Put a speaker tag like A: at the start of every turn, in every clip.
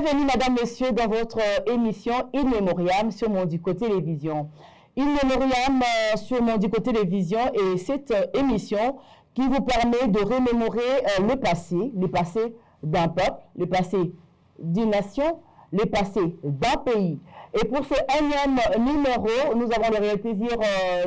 A: Bienvenue, Madame, Monsieur, dans votre émission In Memoriam sur Mondico Télévision. In Memoriam sur Mondico Télévision est cette émission qui vous permet de remémorer le passé d'un peuple, le passé d'une nation, le passé d'un pays. Et pour ce énième numéro, nous avons le réel plaisir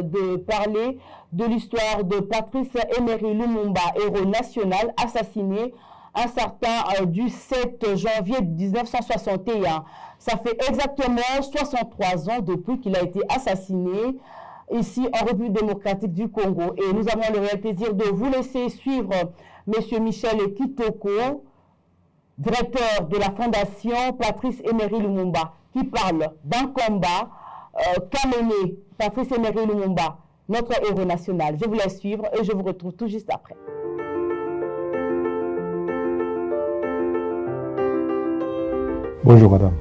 A: de parler de l'histoire de Patrice Emery Lumumba, héros national assassiné un certain du 7 janvier 1961. Ça fait exactement 63 ans depuis qu'il a été assassiné ici en République démocratique du Congo. Et nous avons le réel plaisir de vous laisser suivre M. Michel Kitoko, directeur de la Fondation Patrice Emery Lumumba, qui parle d'un combat qu'a mené Patrice Emery Lumumba, notre héros national. Je vous laisse suivre et je vous retrouve tout juste après.
B: Bonjour madame.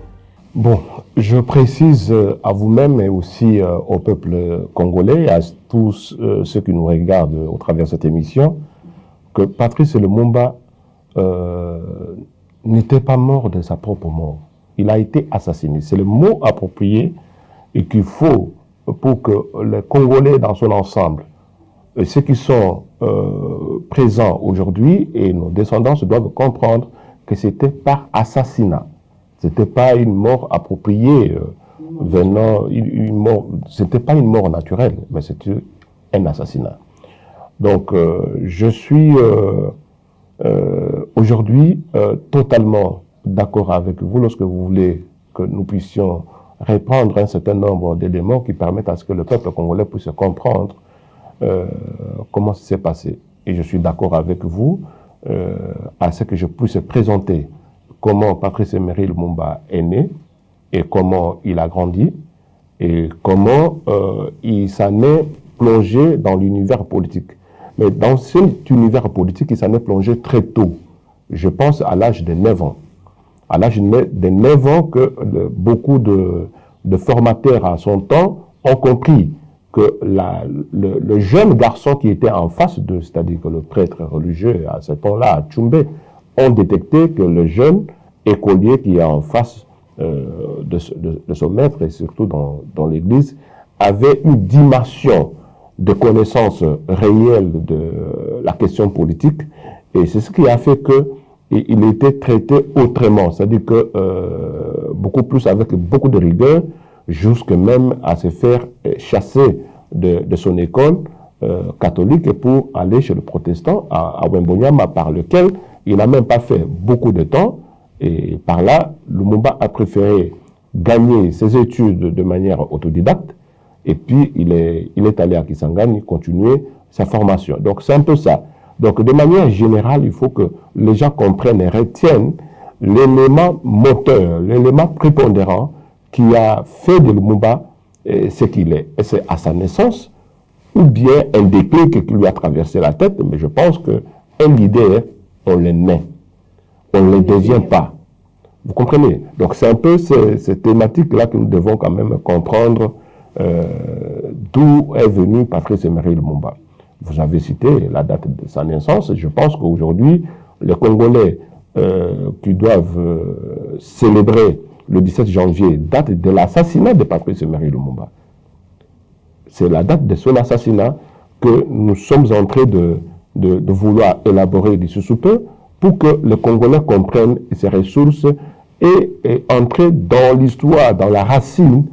B: Bon, je précise à vous-même et aussi au peuple congolais, à tous ceux qui nous regardent au travers de cette émission, que Patrice Lumumba n'était pas mort de sa propre mort. Il a été assassiné. C'est le mot approprié et qu'il faut pour que les Congolais dans son ensemble, et ceux qui sont présents aujourd'hui et nos descendants doivent comprendre que c'était par assassinat. C'était pas une mort appropriée venant, c'était pas une mort naturelle, mais c'était un assassinat. Donc, je suis aujourd'hui totalement d'accord avec vous lorsque vous voulez que nous puissions reprendre un certain nombre d'éléments qui permettent à ce que le peuple congolais puisse comprendre comment ça s'est passé. Et je suis d'accord avec vous à ce que je puisse présenter comment Patrice Emery Lumumba est né et comment il a grandi et comment il s'en est plongé dans l'univers politique. Mais dans cet univers politique, il s'en est plongé très tôt. Je pense à l'âge de 9 ans. À l'âge de 9 ans que beaucoup de formateurs à son temps ont compris que le jeune garçon qui était en face d'eux, c'est-à-dire que le prêtre religieux à ce temps-là, à Tchoumbé, ont détecté que le jeune écolier qui est en face de son maître, et surtout dans l'église, avait une dimension de connaissance réelle de la question politique, et c'est ce qui a fait qu'il était traité autrement, c'est-à-dire que beaucoup plus avec beaucoup de rigueur, jusque même à se faire chasser de son école catholique pour aller chez le protestant à Wembonyama, par lequel il n'a même pas fait beaucoup de temps, et par là, Lumumba a préféré gagner ses études de manière autodidacte, et puis il est allé à Kisangani continuer sa formation. Donc c'est un peu ça. Donc de manière générale, il faut que les gens comprennent et retiennent l'élément moteur, l'élément prépondérant qui a fait de Lumumba ce qu'il est. Et c'est à sa naissance, ou bien un déclic qui lui a traversé la tête, mais je pense qu'un leader, on le naît. On ne le devient pas. Vous comprenez? Donc c'est un peu ces thématiques-là que nous devons quand même comprendre d'où est venu Patrice Emery Lumumba. Vous avez cité la date de sa naissance. Je pense qu'aujourd'hui, les Congolais qui doivent célébrer le 17 janvier, date de l'assassinat de Patrice Emery Lumumba. C'est la date de son assassinat que nous sommes en train de vouloir élaborer d'ici sous peu, pour que les Congolais comprennent ses ressources et entrer dans l'histoire, dans la racine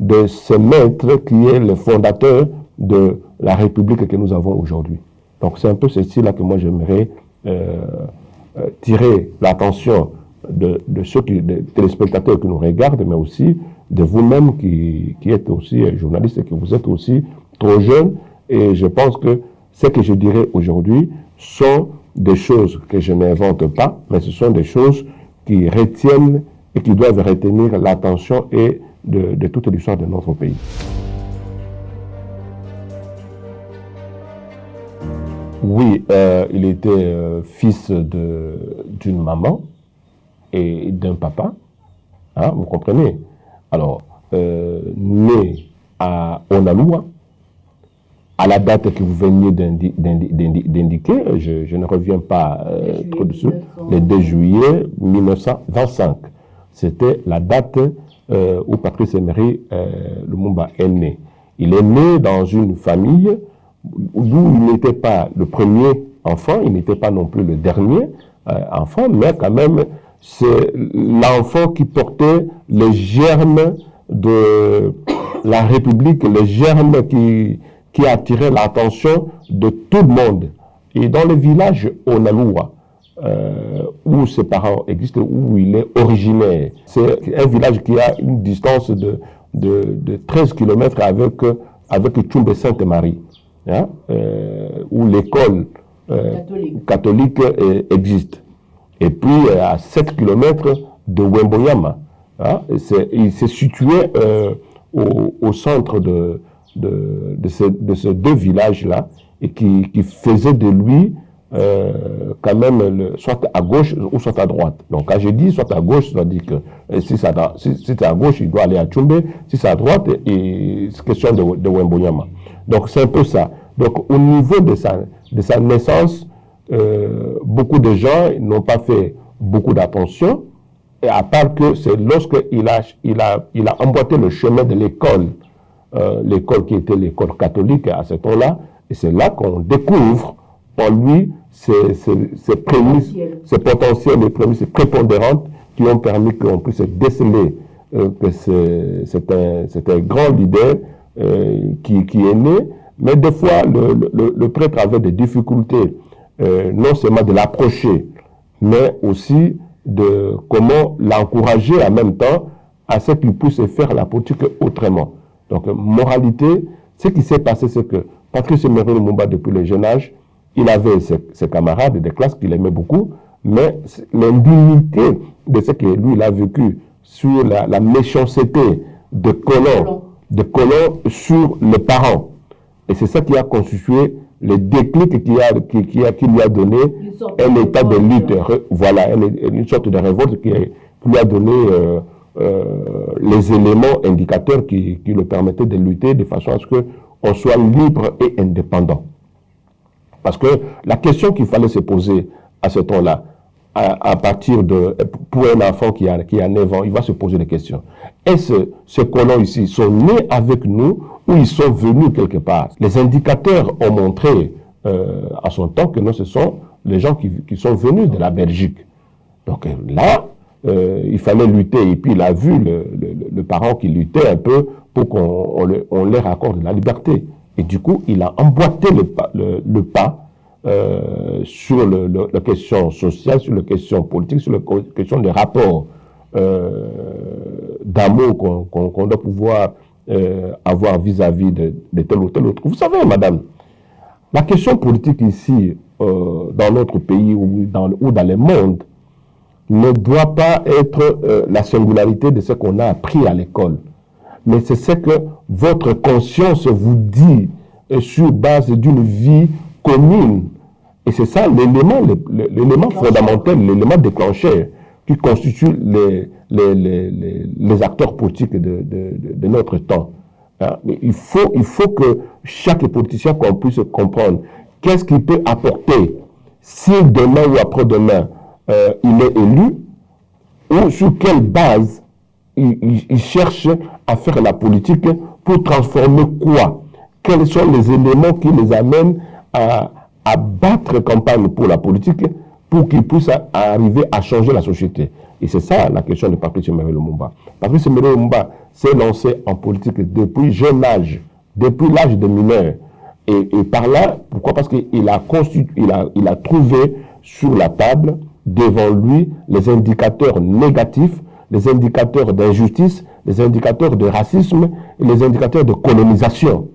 B: de ce maître qui est le fondateur de la République que nous avons aujourd'hui. Donc c'est un peu ceci-là que moi j'aimerais tirer l'attention de ceux des téléspectateurs qui nous regardent, mais aussi de vous-même qui êtes aussi journaliste et que vous êtes aussi trop jeune. Et je pense que ce que je dirais aujourd'hui sont des choses que je n'invente pas, mais ce sont des choses qui retiennent et qui doivent retenir l'attention et de toute l'histoire de notre pays. Oui, il était fils d'une maman et d'un papa, hein, vous comprenez? Alors, né à Onaloua, à la date que vous veniez d'indiquer, je ne reviens pas trop dessus, le 2 juillet 1925. c'était la date où Patrice Emery Lumumba est né. Il est né dans une famille où il n'était pas le premier enfant, il n'était pas non plus le dernier enfant, mais quand même, c'est l'enfant qui portait les germes de la République, les germes qui attiraient l'attention de tout le monde. Et dans le village Onaloua, où ses parents existent, où il est originaire, c'est un village qui a une distance de 13 km avec Tchoumbe Sainte-Marie, hein, où l'école catholique existe. Et puis à 7 km de Wemboyama. Hein, il s'est situé au centre de ces deux villages-là et qui faisait de lui quand même soit à gauche ou soit à droite. Donc quand je dis soit à gauche, ça veut dire que si c'est à gauche, il doit aller à Tchoumbe, si c'est à droite, c'est question de Wemboyama. Donc c'est un peu ça. Donc au niveau de sa naissance, beaucoup de gens n'ont pas fait beaucoup d'attention, et à part que c'est lorsqu'il a emboîté le chemin de l'école, l'école qui était l'école catholique à ce temps-là, et c'est là qu'on découvre en lui ces prémices, ces potentiels, les prémices prépondérantes qui ont permis qu'on puisse déceler que c'est un grand leader qui est né, mais des fois le prêtre avait des difficultés, non seulement de l'approcher, mais aussi de comment l'encourager en même temps à ce qu'il puisse faire la politique autrement. Donc, moralité, ce qui s'est passé, c'est que Patrice Emery Lumumba, depuis le jeune âge, il avait ses camarades de classe qu'il aimait beaucoup, mais l'indignité de ce que lui, il a vécu sur la méchanceté de colons sur les parents. Et c'est ça qui a constitué le déclic qui lui a donné un état de lutte. Voilà, une sorte de révolte qui lui a donné les éléments indicateurs qui le permettaient de lutter de façon à ce qu'on soit libre et indépendant. Parce que la question qu'il fallait se poser à ce temps-là, à partir pour un enfant qui a 9 ans, il va se poser des questions. Est-ce que ces colons ici sont nés avec nous ou ils sont venus quelque part? Les indicateurs ont montré à son temps que non, ce sont les gens qui sont venus de la Belgique. Donc là, il fallait lutter. Et puis il a vu le parent qui luttait un peu pour qu'on leur accorde la liberté. Et du coup, il a emboîté le pas sur la question sociale, sur la question politique, sur la question des rapports d'amour qu'on doit pouvoir avoir vis-à-vis de tel ou tel autre. Vous savez, madame, la question politique ici, dans notre pays ou dans le monde, ne doit pas être la singularité de ce qu'on a appris à l'école. Mais c'est ce que votre conscience vous dit sur base d'une vie commune. Et c'est ça l'élément fondamental, l'élément déclencheur qui constitue les acteurs politiques de notre temps. Hein? Il faut que chaque politicien qu'on puisse comprendre qu'est-ce qu'il peut apporter si demain ou après-demain il est élu, ou sur quelle base il cherche à faire la politique pour transformer quoi? Quels sont les éléments qui les amènent à battre campagne pour la politique pour qu'ils puissent arriver à changer la société? Et c'est ça la question de Patrice Emery Lumumba. Patrice Emery Lumumba s'est lancé en politique depuis jeune âge, depuis l'âge de mineur. Et par là, pourquoi? Parce qu'il a trouvé sur la table, devant lui, les indicateurs négatifs, les indicateurs d'injustice, les indicateurs de racisme et les indicateurs de colonisation.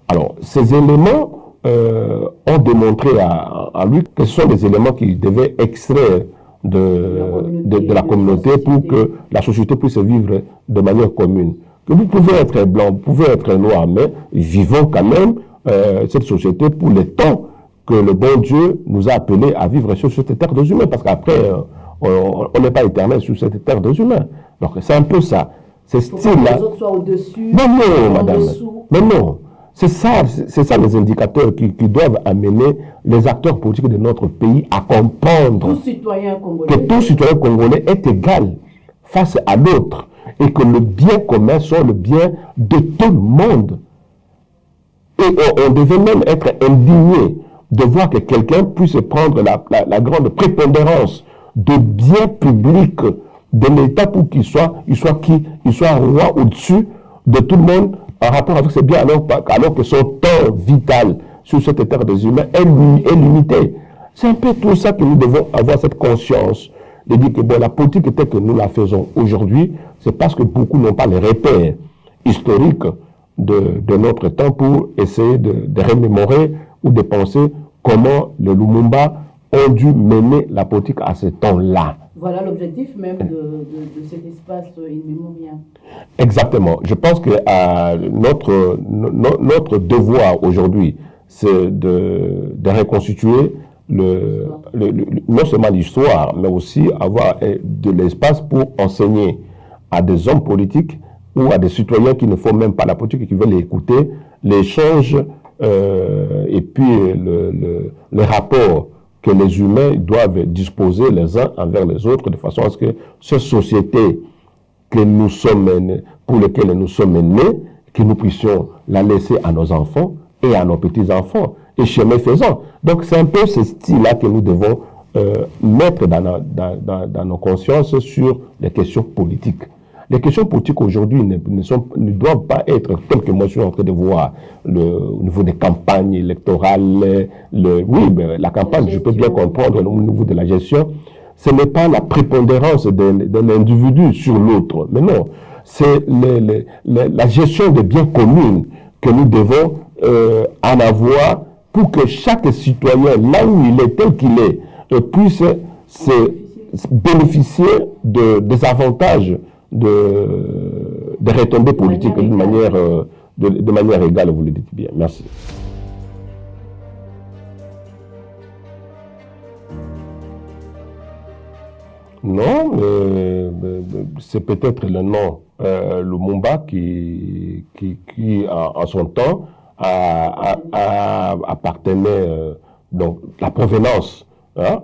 B: Alors, ces éléments ont démontré à lui que ce sont des éléments qu'il devait extraire de la communauté pour que la société puisse vivre de manière commune. Que vous pouvez être blanc, vous pouvez être noir, mais vivons quand même cette société pour le temps que le bon Dieu nous a appelés à vivre sur cette terre des humains, parce qu'après, on n'est pas éternel sur cette terre des humains. Donc c'est un peu ça. C'est style-là. Les autres soient au-dessus. Non, madame. Mais non. C'est ça les indicateurs qui doivent amener les acteurs politiques de notre pays à comprendre que tout citoyen congolais est égal face à l'autre et que le bien commun soit le bien de tout le monde. Et on devait même être indigné de voir que quelqu'un puisse prendre la grande prépondérance de biens publics de l'État pour qu'il soit roi au-dessus de tout le monde en rapport avec ces biens, alors que son temps vital sur cette terre des humains est limité. C'est un peu tout ça que nous devons avoir cette conscience de dire que bon, la politique telle que nous la faisons aujourd'hui, c'est parce que beaucoup n'ont pas les repères historiques de notre temps pour essayer de remémorer ou de penser comment les Lumumba ont dû mener la politique à ce temps-là.
A: Voilà l'objectif même de cet espace in memoriam. Exactement.
B: Je pense que notre devoir aujourd'hui, c'est de reconstituer non seulement l'histoire, mais aussi avoir de l'espace pour enseigner à des hommes politiques ou à des citoyens qui ne font même pas la politique et qui veulent écouter l'échange et puis les rapports que les humains doivent disposer les uns envers les autres de façon à ce que cette société pour laquelle nous sommes nés, que nous puissions la laisser à nos enfants et à nos petits-enfants, et chemin faisant. Donc c'est un peu ce style-là que nous devons mettre dans nos consciences sur les questions politiques. Les questions politiques aujourd'hui ne doivent pas être telles que moi je suis en train de voir au niveau des campagnes électorales. La campagne, je peux bien comprendre au niveau de la gestion. Ce n'est pas la prépondérance d'un individu sur l'autre, mais non, c'est la gestion des biens communs que nous devons en avoir pour que chaque citoyen, là où il est, tel qu'il est, puisse bénéficier des avantages de retombées politiques de manière égale, vous le dites bien. Merci. Non, c'est peut-être le nom Lumumba qui en son temps appartenait donc la provenance, hein,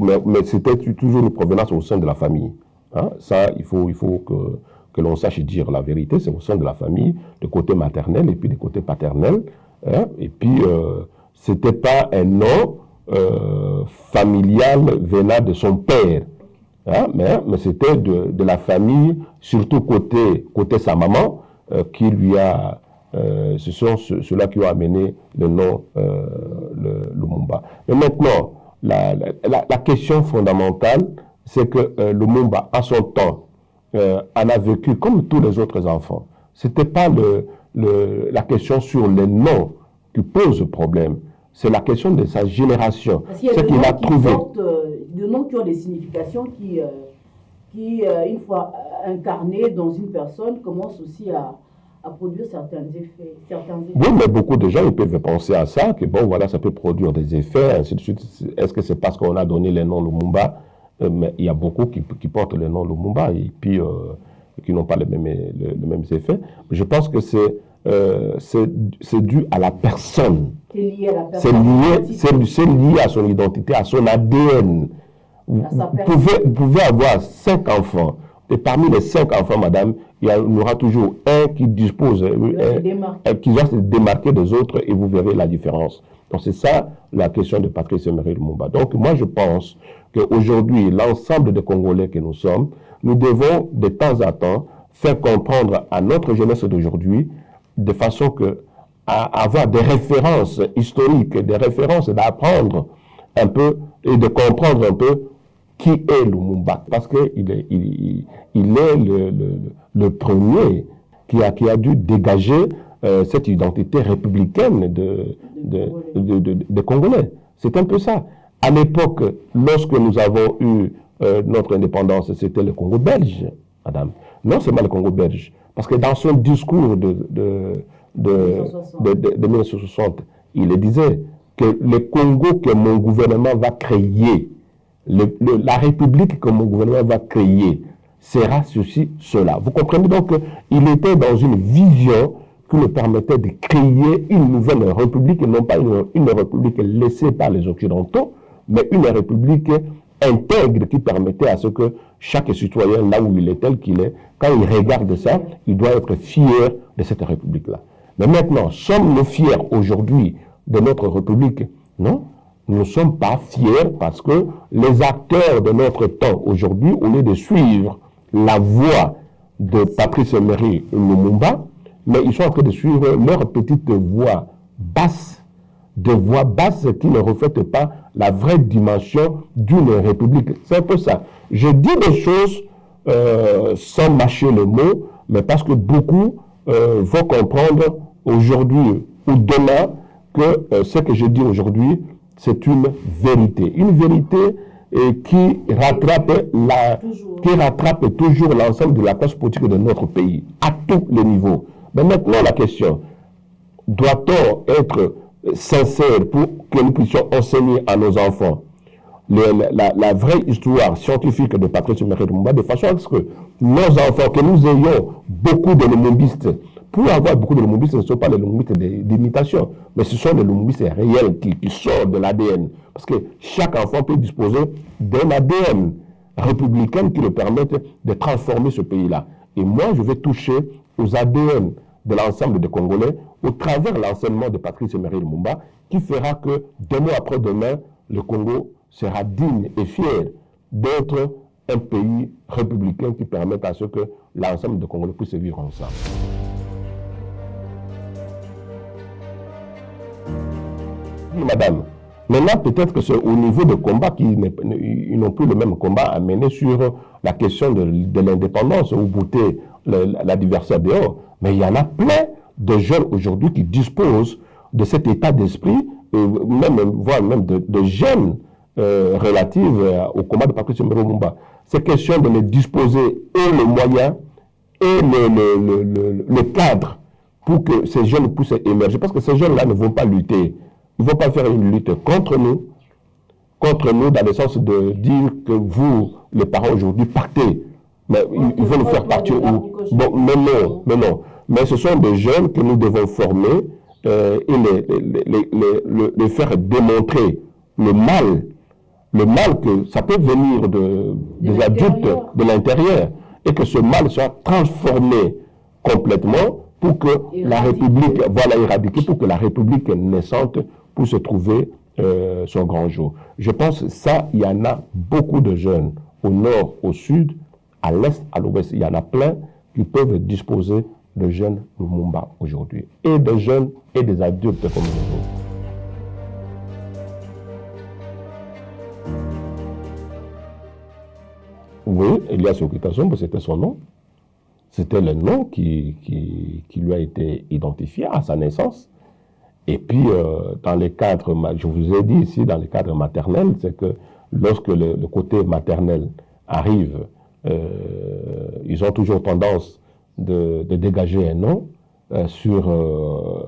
B: mais c'était toujours une provenance au sein de la famille. Hein, ça, il faut que l'on sache dire la vérité, c'est au sein de la famille, du côté maternel et puis du côté paternel. Hein, et puis, c'était pas un nom familial venant de son père, hein, mais c'était de la famille, surtout côté sa maman, qui lui a... ce sont ceux-là qui ont amené le nom Lumumba. Mais maintenant, la question fondamentale, c'est que Lumumba, à son temps, en a vécu comme tous les autres enfants. Ce n'était pas la question sur les noms qui pose problème, c'est la question de sa génération.
A: Ce qu'il a trouvé. Des noms qui ont des significations qui une fois incarnés dans une personne, commencent aussi à produire certains effets.
B: Oui, mais beaucoup de gens ils peuvent penser à ça, que bon, voilà, ça peut produire des effets, ainsi de suite. Est-ce que c'est parce qu'on a donné les noms Lumumba? Mais il y a beaucoup qui portent le nom Lumumba et puis qui n'ont pas les mêmes effets. Je pense que c'est dû à la personne.
A: C'est lié à la personne.
B: C'est lié à son identité, à son ADN. Vous pouvez avoir 5 enfants. Et parmi les 5 enfants, madame, il y aura toujours un qui dispose, qui doit se démarquer des autres et vous verrez la différence. Donc c'est ça la question de Patrice Emery Lumumba. Donc moi je pense qu'aujourd'hui, l'ensemble des Congolais que nous sommes, nous devons de temps à temps faire comprendre à notre jeunesse d'aujourd'hui, de façon à avoir des références historiques, des références d'apprendre un peu et de comprendre un peu qui est Lumumba. Parce qu'il est, le premier qui a dû dégager cette identité républicaine de Congolais. C'est un peu ça. À l'époque, lorsque nous avons eu notre indépendance, c'était le Congo belge, madame. Non seulement le Congo belge. Parce que dans son discours de 1960, il disait que le Congo que mon gouvernement va créer, la République que mon gouvernement va créer, sera ceci, cela. Vous comprenez donc qu'il était dans une vision qui nous permettait de créer une nouvelle république, et non pas une république laissée par les Occidentaux, mais une république intègre qui permettait à ce que chaque citoyen, là où il est tel qu'il est, quand il regarde ça, il doit être fier de cette République-là. Mais maintenant, sommes-nous fiers aujourd'hui de notre République? Non, nous ne sommes pas fiers parce que les acteurs de notre temps aujourd'hui, au lieu de suivre la voie de Patrice Emery Lumumba, mais ils sont en train de suivre leur petite voie basse, qui ne reflètent pas la vraie dimension d'une république. C'est un peu ça. Je dis des choses sans mâcher le mot, mais parce que beaucoup vont comprendre aujourd'hui ou demain que ce que je dis aujourd'hui, c'est une vérité. Une vérité qui rattrape toujours l'ensemble de la classe politique de notre pays, à tous les niveaux. Mais maintenant, la question, doit-on être sincère pour que nous puissions enseigner à nos enfants la vraie histoire scientifique de Patrice Emery Lumumba, de façon à ce que nos enfants, que nous ayons beaucoup de lumumbistes? Pour avoir beaucoup de lumumbistes, ce ne sont pas les lumumbistes d'imitation, mais ce sont des lumumbistes réels qui sortent de l'ADN. Parce que chaque enfant peut disposer d'un ADN républicain qui le permette de transformer ce pays-là. Et moi, je vais toucher aux ADN de l'ensemble des Congolais au travers l'enseignement de Patrice Emery Lumumba, qui fera que demain après demain, le Congo sera digne et fier d'être un pays républicain qui permette à ce que l'ensemble des Congolais puissent vivre ensemble. Oui, madame. Maintenant, peut-être que c'est au niveau de combat qu'ils n'ont plus le même combat à mener sur la question de l'indépendance ou bouter l'adversaire dehors. Mais il y en a plein de jeunes aujourd'hui qui disposent de cet état d'esprit, voire même de jeunes relatifs au combat de Patrice Emery Lumumba. C'est question de les disposer et les moyens et le cadre pour que ces jeunes puissent émerger. Parce que ces jeunes-là ne vont pas lutter. Ils ne vont pas faire une lutte contre nous dans le sens de dire que vous, les parents aujourd'hui, partez. Mais ils vont nous faire partir où? Bon, mais non. Mais ce sont des jeunes que nous devons former et les faire démontrer le mal que ça peut venir des adultes de l'intérieur, et que ce mal soit transformé complètement pour que la République, éradiquée, pour que la République naissante puisse trouver son grand jour. Je pense que ça, il y en a beaucoup de jeunes au nord, au sud, à l'est, à l'ouest. Il y en a plein qui peuvent disposer de jeunes Lumumba aujourd'hui, et de jeunes et des adultes comme nous autres. Oui, Elias Okutasombo, c'était son nom. C'était le nom qui lui a été identifié à sa naissance. Et puis, dans les cadres, je vous ai dit ici, dans les cadres maternels, c'est que lorsque le côté maternel arrive, ils ont toujours tendance de dégager un nom sur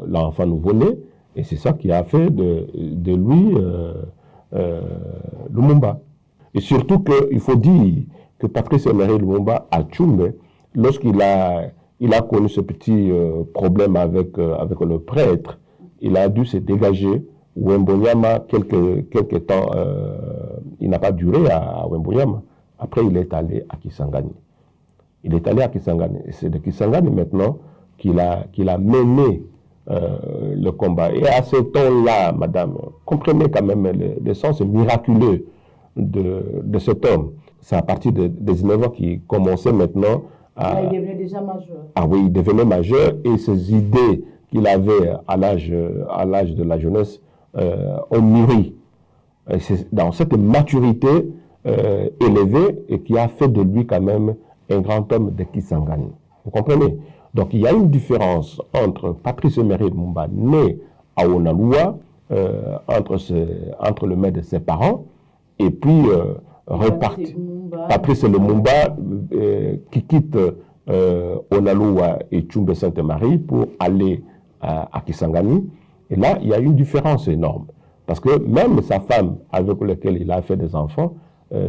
B: l'enfant nouveau-né. Et c'est ça qui a fait de lui Lumumba. Et surtout qu'il faut dire que Patrice Emery Lumumba à Tchoumbé, lorsqu'il a connu ce petit problème avec le prêtre, il a dû se dégager. Wembonyama, quelques temps, il n'a pas duré à Wembonyama. Après, il est allé à Kisangani. Et c'est de Kisangani maintenant qu'il a mené le combat. Et à ce temps-là, madame, comprenez quand même le sens miraculeux de cet homme. C'est à partir de 19 ans qu'il commençait maintenant à...
A: il devenait déjà majeur.
B: Ah oui, il devenait majeur, et ses idées qu'il avait à l'âge de la jeunesse ont mûri. C'est dans cette maturité élevée et qui a fait de lui quand même un grand homme de Kisangani. Vous comprenez? Donc il y a une différence entre Patrice Emery Lumumba, né à Onalua, entre le maître de ses parents, et puis reparti. Patrice Lumumba qui quitte Onalua et Tchoumbé Sainte-Marie pour aller à Kisangani. Et là, il y a une différence énorme. Parce que même sa femme avec laquelle il a fait des enfants,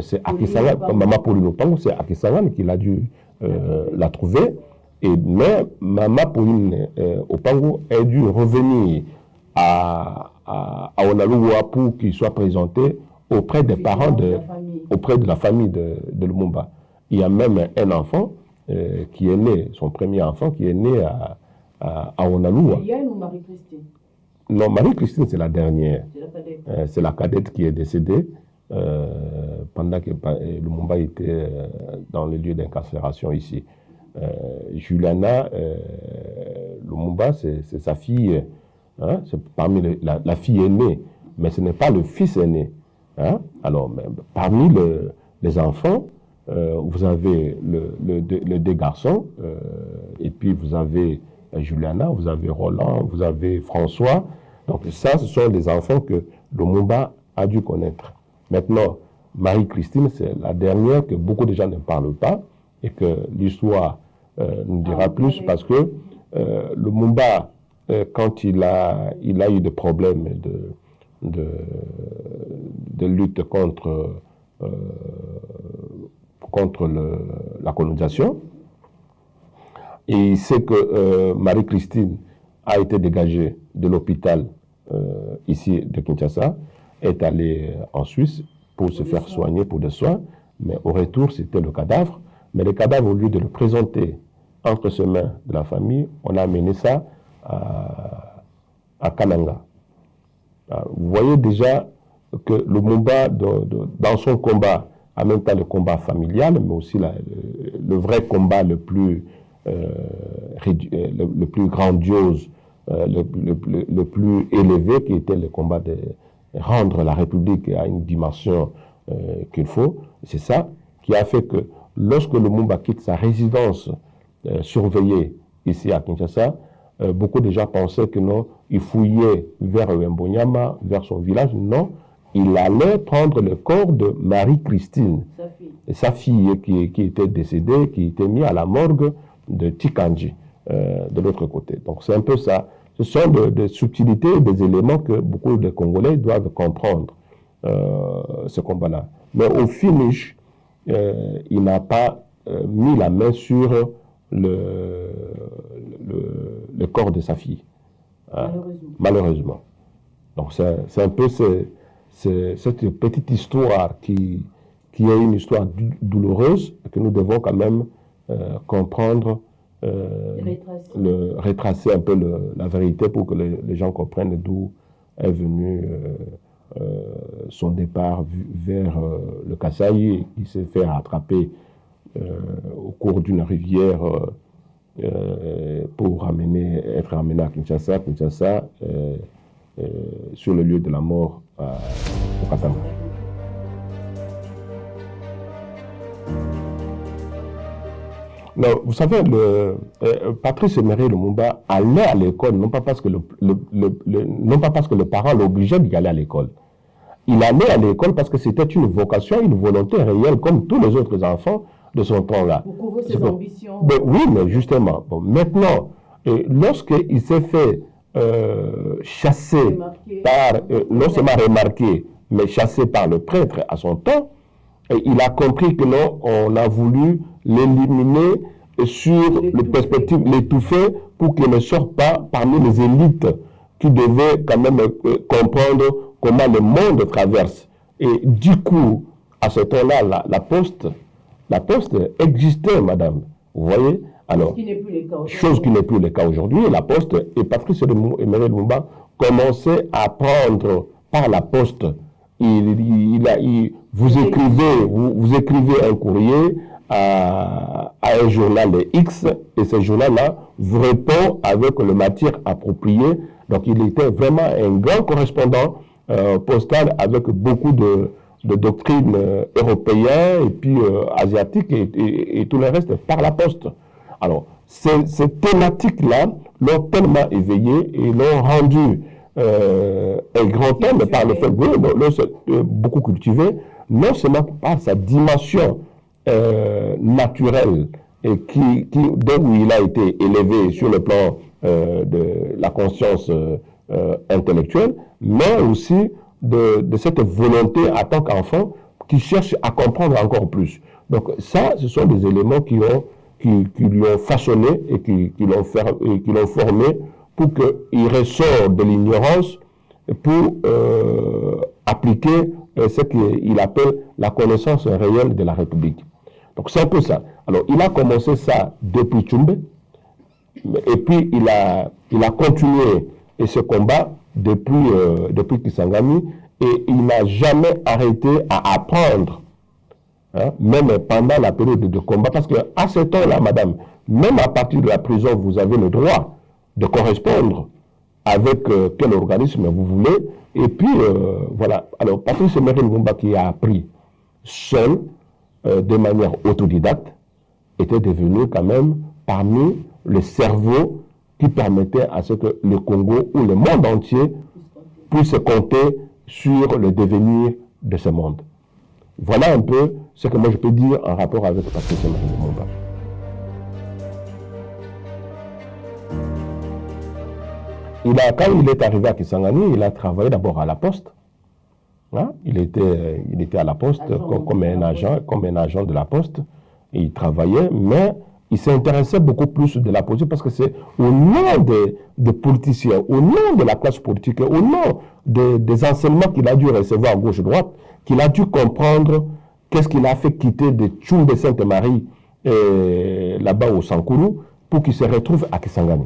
B: c'est à Kisangani, Maman Pauline Opango, c'est à Kisangani qu'il a dû la trouver. Mais Maman Pauline Opango a dû revenir à Onalua pour qu'il soit présenté auprès des parents auprès de la famille de Lumumba. Il y a même un enfant qui est né, son premier enfant qui est né à Onalua.
A: Yann ou Marie-Christine?
B: Non, Marie-Christine, c'est la dernière.
A: C'est la cadette.
B: C'est la cadette qui est décédée pendant que Lumumba était dans le lieu d'incarcération ici. Juliana Lumumba, c'est sa fille, hein, c'est parmi la fille aînée, mais ce n'est pas le fils aîné. Hein. Alors, parmi les enfants, vous avez les deux garçons, et puis vous avez Juliana, vous avez Roland, vous avez François. Donc ça, ce sont des enfants que Lumumba a dû connaître. Maintenant, Marie-Christine, c'est la dernière que beaucoup de gens ne parlent pas et que l'histoire nous dira plus parce que Lumumba, quand il a eu des problèmes de lutte contre la colonisation, et il sait que Marie-Christine a été dégagée de l'hôpital ici de Kinshasa, est allée en Suisse pour se faire soigner pour des soins, mais au retour, c'était le cadavre. Mais le cadavre, au lieu de le présenter entre ses mains de la famille, on a amené ça à Kananga. Vous voyez déjà que Lumumba, dans son combat, en même temps le combat familial, mais aussi le vrai combat le plus grandiose, le plus élevé, qui était le combat de rendre la République à une dimension qu'il faut. C'est ça qui a fait que lorsque Lumumba quitte sa résidence surveillée ici à Kinshasa, beaucoup de gens pensaient que non, il fouillait vers Mbonyama, vers son village. Non, il allait prendre le corps de Marie-Christine, sa fille qui était décédée, qui était mise à la morgue de Tikanji, de l'autre côté. Donc c'est un peu ça. Ce sont des subtilités, des éléments que beaucoup de Congolais doivent comprendre, ce combat-là. Mais au finish, il n'a pas mis la main sur le corps de sa fille. Malheureusement. Donc c'est un peu cette petite histoire qui est une histoire douloureuse que nous devons quand même comprendre, retracer un peu la vérité pour que les gens comprennent d'où est venu son départ vers le Kasaï, qui s'est fait rattraper au cours d'une rivière pour être ramené à Kinshasa, sur le lieu de la mort au Katanga. Non, vous savez, Patrice Emery Lumumba allait à l'école, non pas parce que le parent l'obligeait d'y aller à l'école. Il allait à l'école parce que c'était une vocation, une volonté réelle, comme tous les autres enfants de son temps-là.
A: Pour couvrir ses ambitions.
B: Ben, oui, mais justement, bon, maintenant, lorsqu'il s'est fait chasser par, non seulement remarqué, mais chassé par le prêtre à son temps, et il a compris que non, on a voulu l'éliminer sur les perspectives, l'étouffer pour qu'il ne sorte pas parmi les élites qui devaient quand même comprendre comment le monde traverse. Et du coup, à ce temps-là, la poste existait, madame. Vous voyez? Alors, chose qui n'est plus le cas aujourd'hui. La poste, et Patrice Emery Lumumba commençait à prendre par la poste. Vous écrivez un courrier à un journal X, et ce journal-là vous répond avec le matière appropriée. Donc il était vraiment un grand correspondant postal avec beaucoup de doctrines européennes et puis asiatiques et tout le reste par la poste. Alors, ces thématiques-là l'ont tellement éveillé et l'ont rendu un grand homme par le fait que beaucoup cultivé, non seulement par sa dimension naturelle et d'où il a été élevé sur le plan de la conscience intellectuelle, mais aussi de cette volonté en tant qu'enfant qui cherche à comprendre encore plus. Donc ça, ce sont des éléments qui lui ont façonné et qui l'ont formé pour qu'il ressort de l'ignorance pour appliquer ce qu'il appelle la connaissance réelle de la République. Donc c'est un peu ça. Alors il a commencé ça depuis Tchoumbé, et puis il a continué ce combat depuis Kisangani, et il n'a jamais arrêté à apprendre, hein, même pendant la période de combat, parce qu'à ce temps-là, madame, même à partir de la prison, vous avez le droit de correspondre avec quel organisme vous voulez. Et puis, voilà. Alors, Patrice Emery Lumumba, qui a appris seul, de manière autodidacte, était devenu quand même parmi les cerveaux qui permettaient à ce que le Congo ou le monde entier puisse compter sur le devenir de ce monde. Voilà un peu ce que moi je peux dire en rapport avec Patrice Emery Lumumba. Quand il est arrivé à Kisangani, il a travaillé d'abord à la Poste. Hein? Il était à la Poste comme un agent de la Poste. Il travaillait, mais il s'intéressait beaucoup plus de la politique parce que c'est au nom des politiciens, au nom de la classe politique, au nom des enseignements qu'il a dû recevoir à gauche-droite, qu'il a dû comprendre qu'est-ce qu'il a fait quitter de Tchoumbé Sainte-Marie là-bas au Sankourou pour qu'il se retrouve à Kisangani.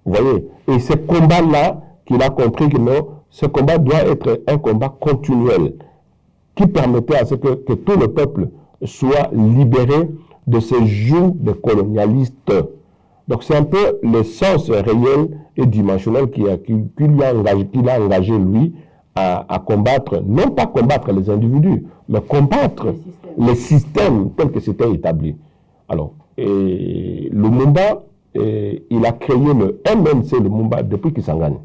B: Vous voyez? Et ce combat-là, qu'il a compris que non, ce combat doit être un combat continuel qui permettait à ce que tout le peuple soit libéré de ces jougs de colonialistes. Donc c'est un peu le sens réel et dimensionnel qu'il a engagé lui à combattre, non pas combattre les individus, mais combattre les systèmes tels que c'était établi. Alors, Lumumba, il a créé le MNC Lumumba depuis Kisangani.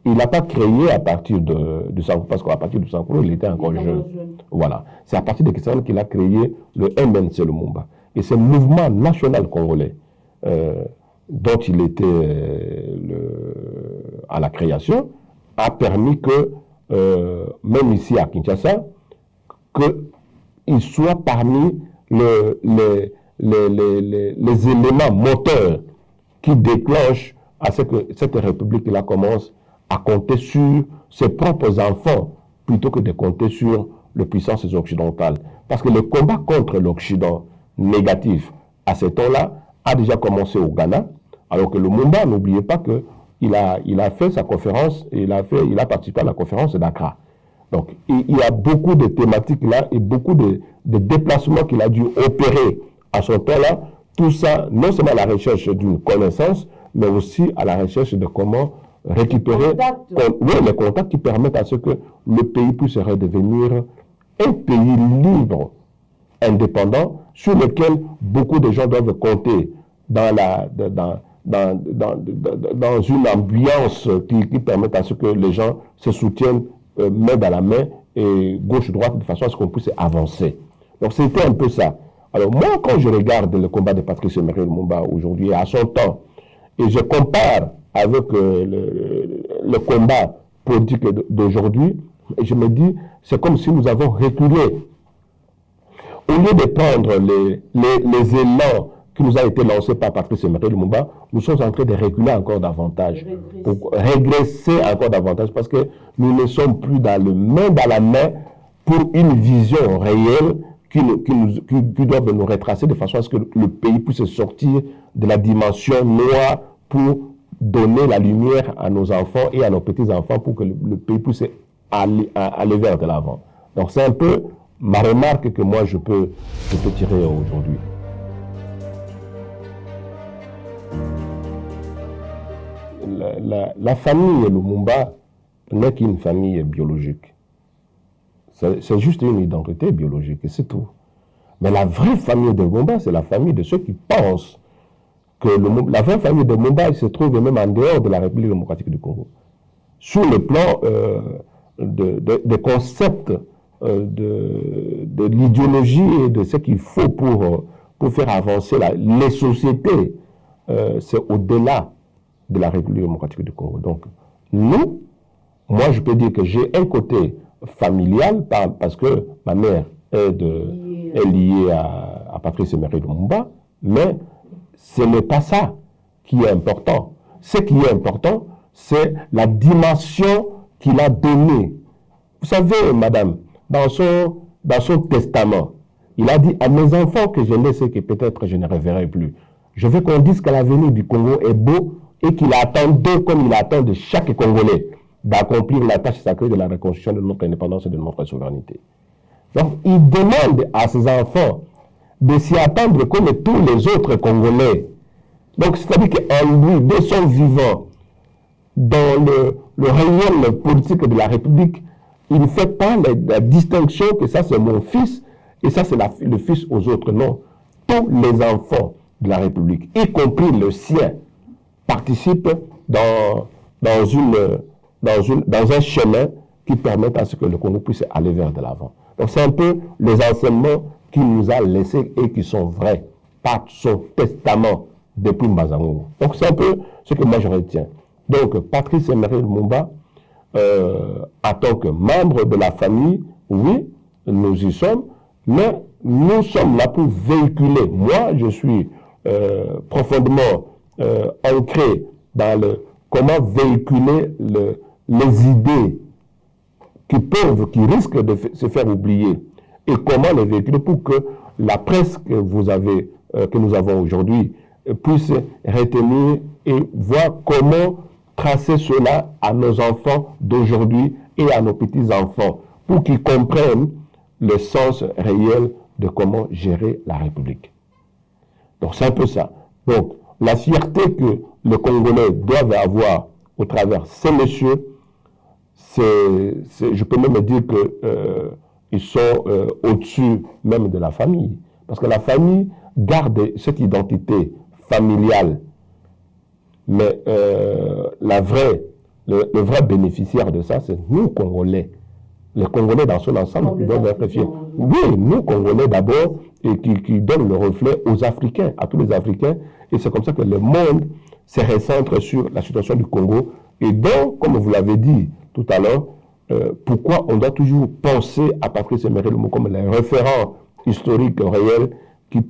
B: Il n'a pas créé à partir de Sankourou, parce qu'à partir de Sankourou, il était encore jeune. Voilà. C'est à partir de Kisangani qu'il a créé le MNC Lumumba. Et ce mouvement national congolais, dont il était à la création, a permis que, même ici à Kinshasa, qu'il soit parmi les éléments moteurs qui déclenchent à ce que cette république-là commence à compter sur ses propres enfants plutôt que de compter sur les puissances occidentales. Parce que le combat contre l'Occident négatif à ce temps-là a déjà commencé au Ghana, alors que Lumumba, n'oubliez pas qu'il a fait sa conférence, il a participé à la conférence d'Accra. Donc il y a beaucoup de thématiques là et beaucoup de déplacements qu'il a dû opérer à son temps-là. Tout ça, non seulement à la recherche d'une connaissance, mais aussi à la recherche de comment récupérer les contacts qui permettent à ce que le pays puisse redevenir un pays libre, indépendant, sur lequel beaucoup de gens doivent compter dans une ambiance qui permette à ce que les gens se soutiennent main dans la main et gauche-droite de façon à ce qu'on puisse avancer. Donc c'était un peu ça. Alors moi, quand je regarde le combat de Patrice Emery Lumumba aujourd'hui, à son temps, et je compare avec le combat politique d'aujourd'hui, je me dis, c'est comme si nous avons reculé. Au lieu de prendre les élans qui nous a été lancés par Patrice Emery Lumumba, nous sommes en train de reculer encore davantage, pour régresser encore davantage, parce que nous ne sommes plus dans la main pour une vision réelle qui doivent nous retracer de façon à ce que le pays puisse sortir de la dimension noire pour donner la lumière à nos enfants et à nos petits-enfants pour que le pays puisse aller vers de l'avant. Donc c'est un peu ma remarque que moi je peux tirer aujourd'hui. La famille Lumumba n'est qu'une famille biologique. C'est juste une identité biologique, et c'est tout. Mais la vraie famille de Lumumba, c'est la famille de ceux qui pensent que la vraie famille de Lumumba se trouve même en dehors de la République démocratique du Congo. Sur le plan des concepts de l'idéologie et de ce qu'il faut pour faire avancer les sociétés, c'est au-delà de la République démocratique du Congo. Donc, moi je peux dire que j'ai un côté familial parce que ma mère est liée à Patrice Emery Lumumba, mais ce n'est pas ça qui est important. Ce qui est important, c'est la dimension qu'il a donnée Vous savez, madame, dans son testament, il a dit à mes enfants que je laisse et que peut-être je ne reverrai plus. Je veux qu'on dise que l'avenir du Congo est beau et qu'il attend d'eux, comme il attend de chaque Congolais, d'accomplir la tâche sacrée de la reconstruction de notre indépendance et de notre souveraineté. Donc, il demande à ses enfants de s'y attendre comme tous les autres Congolais. Donc, c'est-à-dire qu'en lui, de son vivant, dans le réel politique de la République, il ne fait pas la distinction que ça c'est mon fils et ça c'est le fils aux autres. Non. Tous les enfants de la République, y compris le sien, participent dans un chemin qui permet à ce que le Congo puisse aller vers de l'avant. Donc c'est un peu les enseignements qu'il nous a laissés et qui sont vrais par son testament depuis Mbazango. Donc c'est un peu ce que moi je retiens. Donc Patrice Emery Lumumba, en tant que membre de la famille, oui, nous y sommes, mais nous sommes là pour véhiculer. Moi, je suis profondément ancré dans comment véhiculer les idées qui risquent de se faire oublier et comment les véhiculer pour que la presse que nous avons aujourd'hui puisse retenir et voir comment tracer cela à nos enfants d'aujourd'hui et à nos petits-enfants pour qu'ils comprennent le sens réel de comment gérer la République. Donc c'est un peu ça. Donc la fierté que les Congolais doivent avoir au travers ces messieurs, je peux même dire qu'ils sont au-dessus même de la famille. Parce que la famille garde cette identité familiale. Mais le vrai bénéficiaire de ça, c'est nous, Congolais. Les Congolais dans son ensemble qui doivent être fiers. Oui, nous, Congolais d'abord, et qui donnent le reflet aux Africains, à tous les Africains. Et c'est comme ça que le monde se recentre sur la situation du Congo. Et donc, comme vous l'avez dit tout à l'heure, pourquoi on doit toujours penser à Patrice Emery Lumumba comme le référent historique réel qui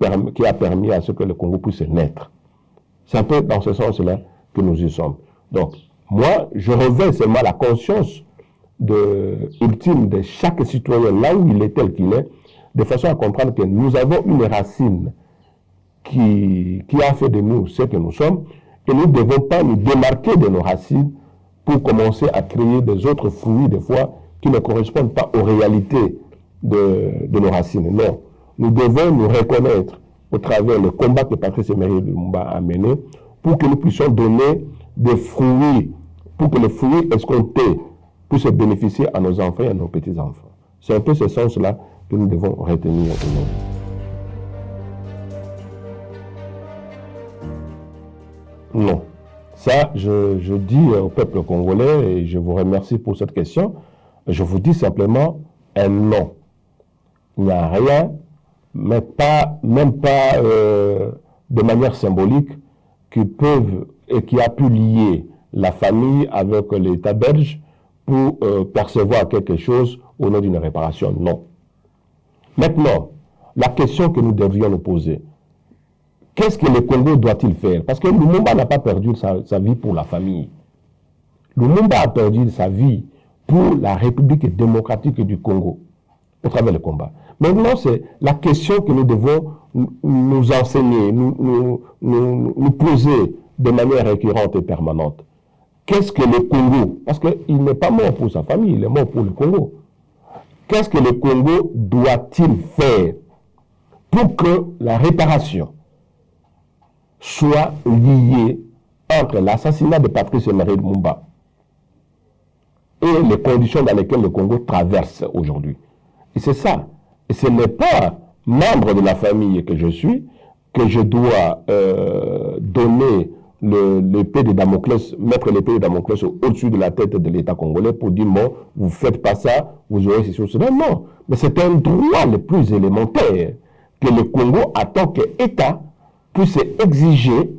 B: a permis à ce que le Congo puisse naître. C'est un peu dans ce sens-là que nous y sommes. Donc, moi, je revêts seulement la conscience ultime de chaque citoyen, là où il est tel qu'il est, de façon à comprendre que nous avons une racine qui a fait de nous ce que nous sommes, et nous ne devons pas nous démarquer de nos racines pour commencer à créer des autres fruits, des fois, qui ne correspondent pas aux réalités de nos racines. Non, nous devons nous reconnaître au travers le combat que Patrice Emery Lumumba a mené pour que nous puissions donner des fruits, pour que les fruits escomptés puissent bénéficier à nos enfants et à nos petits-enfants. C'est un peu ce sens-là que nous devons retenir aujourd'hui. Non. Ça, je dis au peuple congolais, et je vous remercie pour cette question, je vous dis simplement un non. Il n'y a rien, même pas de manière symbolique, qui a pu lier la famille avec l'État belge pour percevoir quelque chose au nom d'une réparation. Non. Maintenant, la question que nous devrions nous poser, qu'est-ce que le Congo doit-il faire? Parce que Lumumba n'a pas perdu sa vie pour la famille. Lumumba a perdu sa vie pour la République démocratique du Congo, au travers du combat. Maintenant, c'est la question que nous devons nous enseigner, nous poser de manière récurrente et permanente. Qu'est-ce que le Congo? Parce qu'il n'est pas mort pour sa famille, il est mort pour le Congo. Qu'est-ce que le Congo doit-il faire pour que la réparation soit liée entre l'assassinat de Patrice Emery Lumumba et les conditions dans lesquelles le Congo traverse aujourd'hui? Et c'est ça. Et ce n'est pas membre de la famille que je suis que je dois donner l'épée de Damoclès, mettre l'épée de Damoclès au-dessus de la tête de l'État congolais pour dire, bon, vous ne faites pas ça, vous aurez ceci ou cela. Non, mais c'est un droit le plus élémentaire que le Congo, en tant qu'État, puisse exiger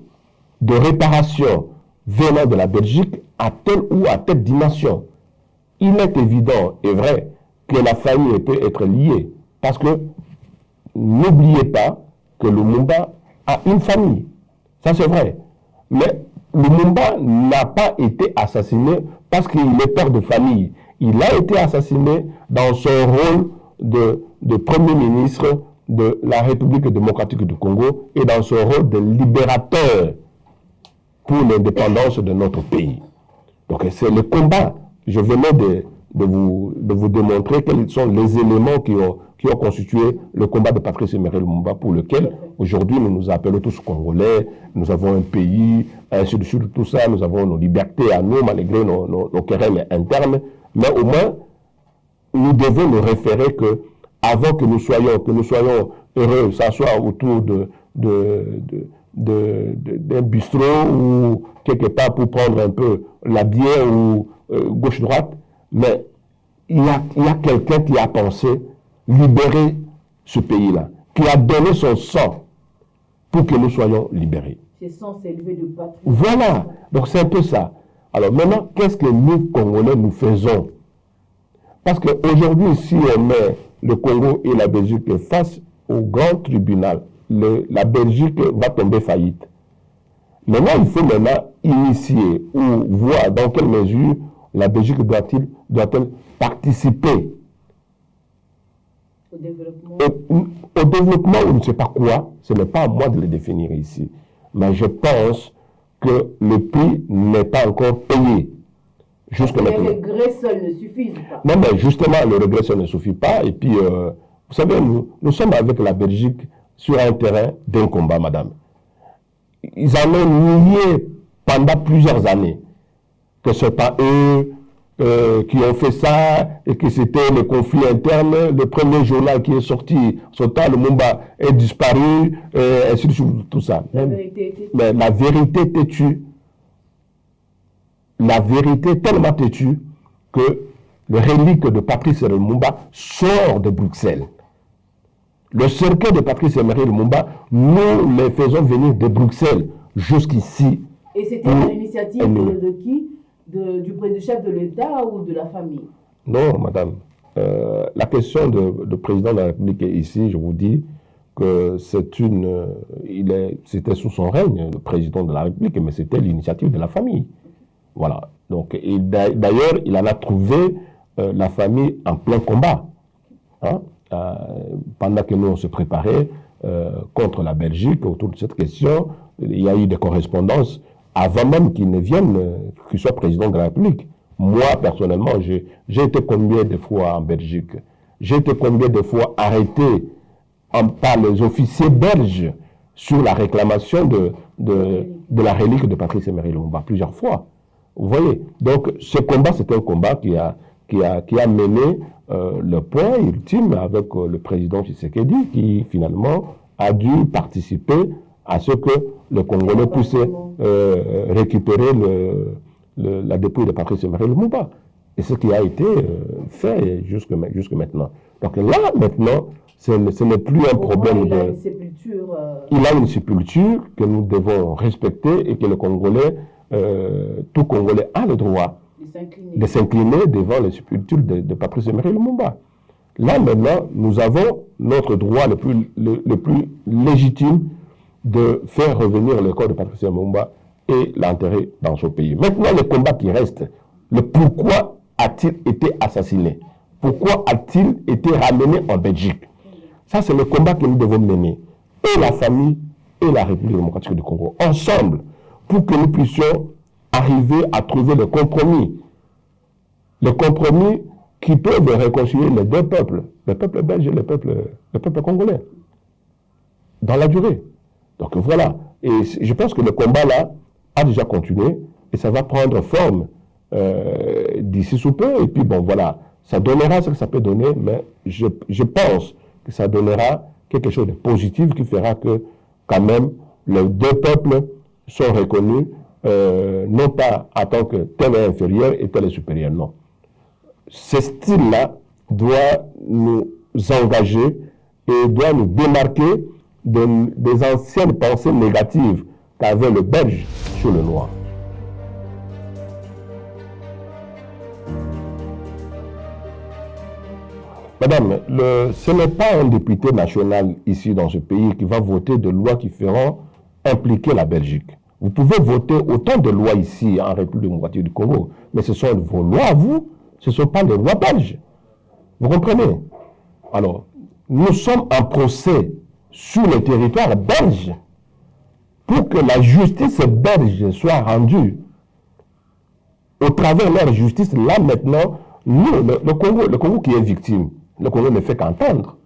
B: de réparation venant de la Belgique à telle ou à telle dimension. Il est évident et vrai que la famille peut être liée, parce que n'oubliez pas que Lumumba a une famille. Ça, c'est vrai. Mais Lumumba n'a pas été assassiné parce qu'il est père de famille. Il a été assassiné dans son rôle de Premier ministre de la République démocratique du Congo et dans son rôle de libérateur pour l'indépendance de notre pays. Donc c'est le combat. Je venais de vous démontrer quels sont les éléments qui ont constitué le combat de Patrice Emery Lumumba, pour lequel aujourd'hui nous nous appelons tous Congolais, nous avons un pays, ainsi de suite, tout ça, nous avons nos libertés à nous, malgré nos querelles internes, mais au moins nous devons nous référer que avant que nous soyons heureux, s'asseoir autour d'un bistrot ou quelque part pour prendre un peu la bière ou gauche-droite, mais il y a quelqu'un qui a pensé libérer ce pays-là, qui a donné son sang pour que nous soyons libérés.
A: Ce sang s'est élevé de patrie.
B: Voilà, donc c'est un peu ça. Alors maintenant, qu'est-ce que nous, Congolais, nous faisons? Parce qu'aujourd'hui, si on met le Congo et la Belgique face au grand tribunal, la Belgique va tomber faillite. Maintenant, il faut initier ou voir dans quelle mesure la Belgique doit-elle participer
A: au développement.
B: Au développement, on ne sait pas quoi, ce n'est pas à moi de le définir ici. Mais je pense que le prix n'est pas encore payé. Jusque maintenant.
A: Les regrets seuls ne suffisent pas.
B: Non, mais justement, le regret seul ne suffit pas. Et puis, vous savez, nous sommes avec la Belgique sur un terrain d'un combat, madame. Ils en ont nié pendant plusieurs années que ce n'est pas eux qui ont fait ça et que c'était le conflit interne. Le premier journal qui est sorti, Sota Lumumba est disparu, ainsi de suite, tout ça. Mais la vérité était têtue. La vérité tellement têtue que le relique de Patrice Lumumba sort de Bruxelles. Le cercueil de Patrice Emery Lumumba, nous les faisons venir de Bruxelles jusqu'ici.
A: Et c'était une initiative de qui? Du chef de l'État ou de la famille?
B: Non, madame. La question de président de la République est ici, je vous dis que c'était sous son règne, le président de la République, mais c'était l'initiative de la famille. Voilà. Donc, d'ailleurs, il en a trouvé la famille en plein combat. Hein? Pendant que nous on se préparait contre la Belgique autour de cette question, il y a eu des correspondances avant même qu'il ne vienne, qu'il soit président de la République. Moi, personnellement, j'ai été combien de fois en Belgique? J'ai été combien de fois arrêté par les officiers belges sur la réclamation de la relique de Patrice Emery Lumumba, plusieurs fois. Vous voyez? Donc, ce combat, c'est un combat qui a mené le point ultime avec le président Tshisekedi, qui finalement a dû participer à ce que le Congolais puisse récupérer la dépouille de Patrice Emery Lumumba. Et ce qui a été fait jusque maintenant. Donc là, maintenant, ce n'est plus un problème
A: il a une sépulture.
B: Il a une sépulture que nous devons respecter et que le Congolais, tout Congolais a le droit de s'incliner devant les sépultures de Patrice Emery Lumumba. Là, maintenant, nous avons notre droit le plus légitime de faire revenir le corps de Patrice Emery Lumumba et l'enterrer dans son pays. Maintenant, le combat qui reste, le pourquoi a-t-il été assassiné? Pourquoi a-t-il été ramené en Belgique? Ça, c'est le combat que nous devons mener. Et la famille et la République démocratique du Congo, ensemble, pour que nous puissions arriver à trouver le compromis. Le compromis qui peut réconcilier les deux peuples, le peuple belge et le peuple congolais, dans la durée. Donc voilà. Et je pense que le combat-là a déjà continué et ça va prendre forme d'ici sous peu. Et puis bon, voilà, ça donnera ce que ça peut donner, mais je pense que ça donnera quelque chose de positif qui fera que, quand même, les deux peuples sont reconnus, non pas en tant que tel est inférieur et tel est supérieur, non. Ce style-là doit nous engager et doit nous démarquer des anciennes pensées négatives qu'avait le Belge sur le Noir. Madame, ce n'est pas un député national ici dans ce pays qui va voter de lois qui feront impliquer la Belgique. Vous pouvez voter autant de lois ici en République démocratique du Congo, mais ce sont vos lois à vous, Ce ne sont pas les lois belges. Vous comprenez? Alors, nous sommes en procès sur le territoire belge pour que la justice belge soit rendue. Au travers de leur justice, là maintenant, nous, le Congo qui est victime, le Congo ne fait qu'entendre.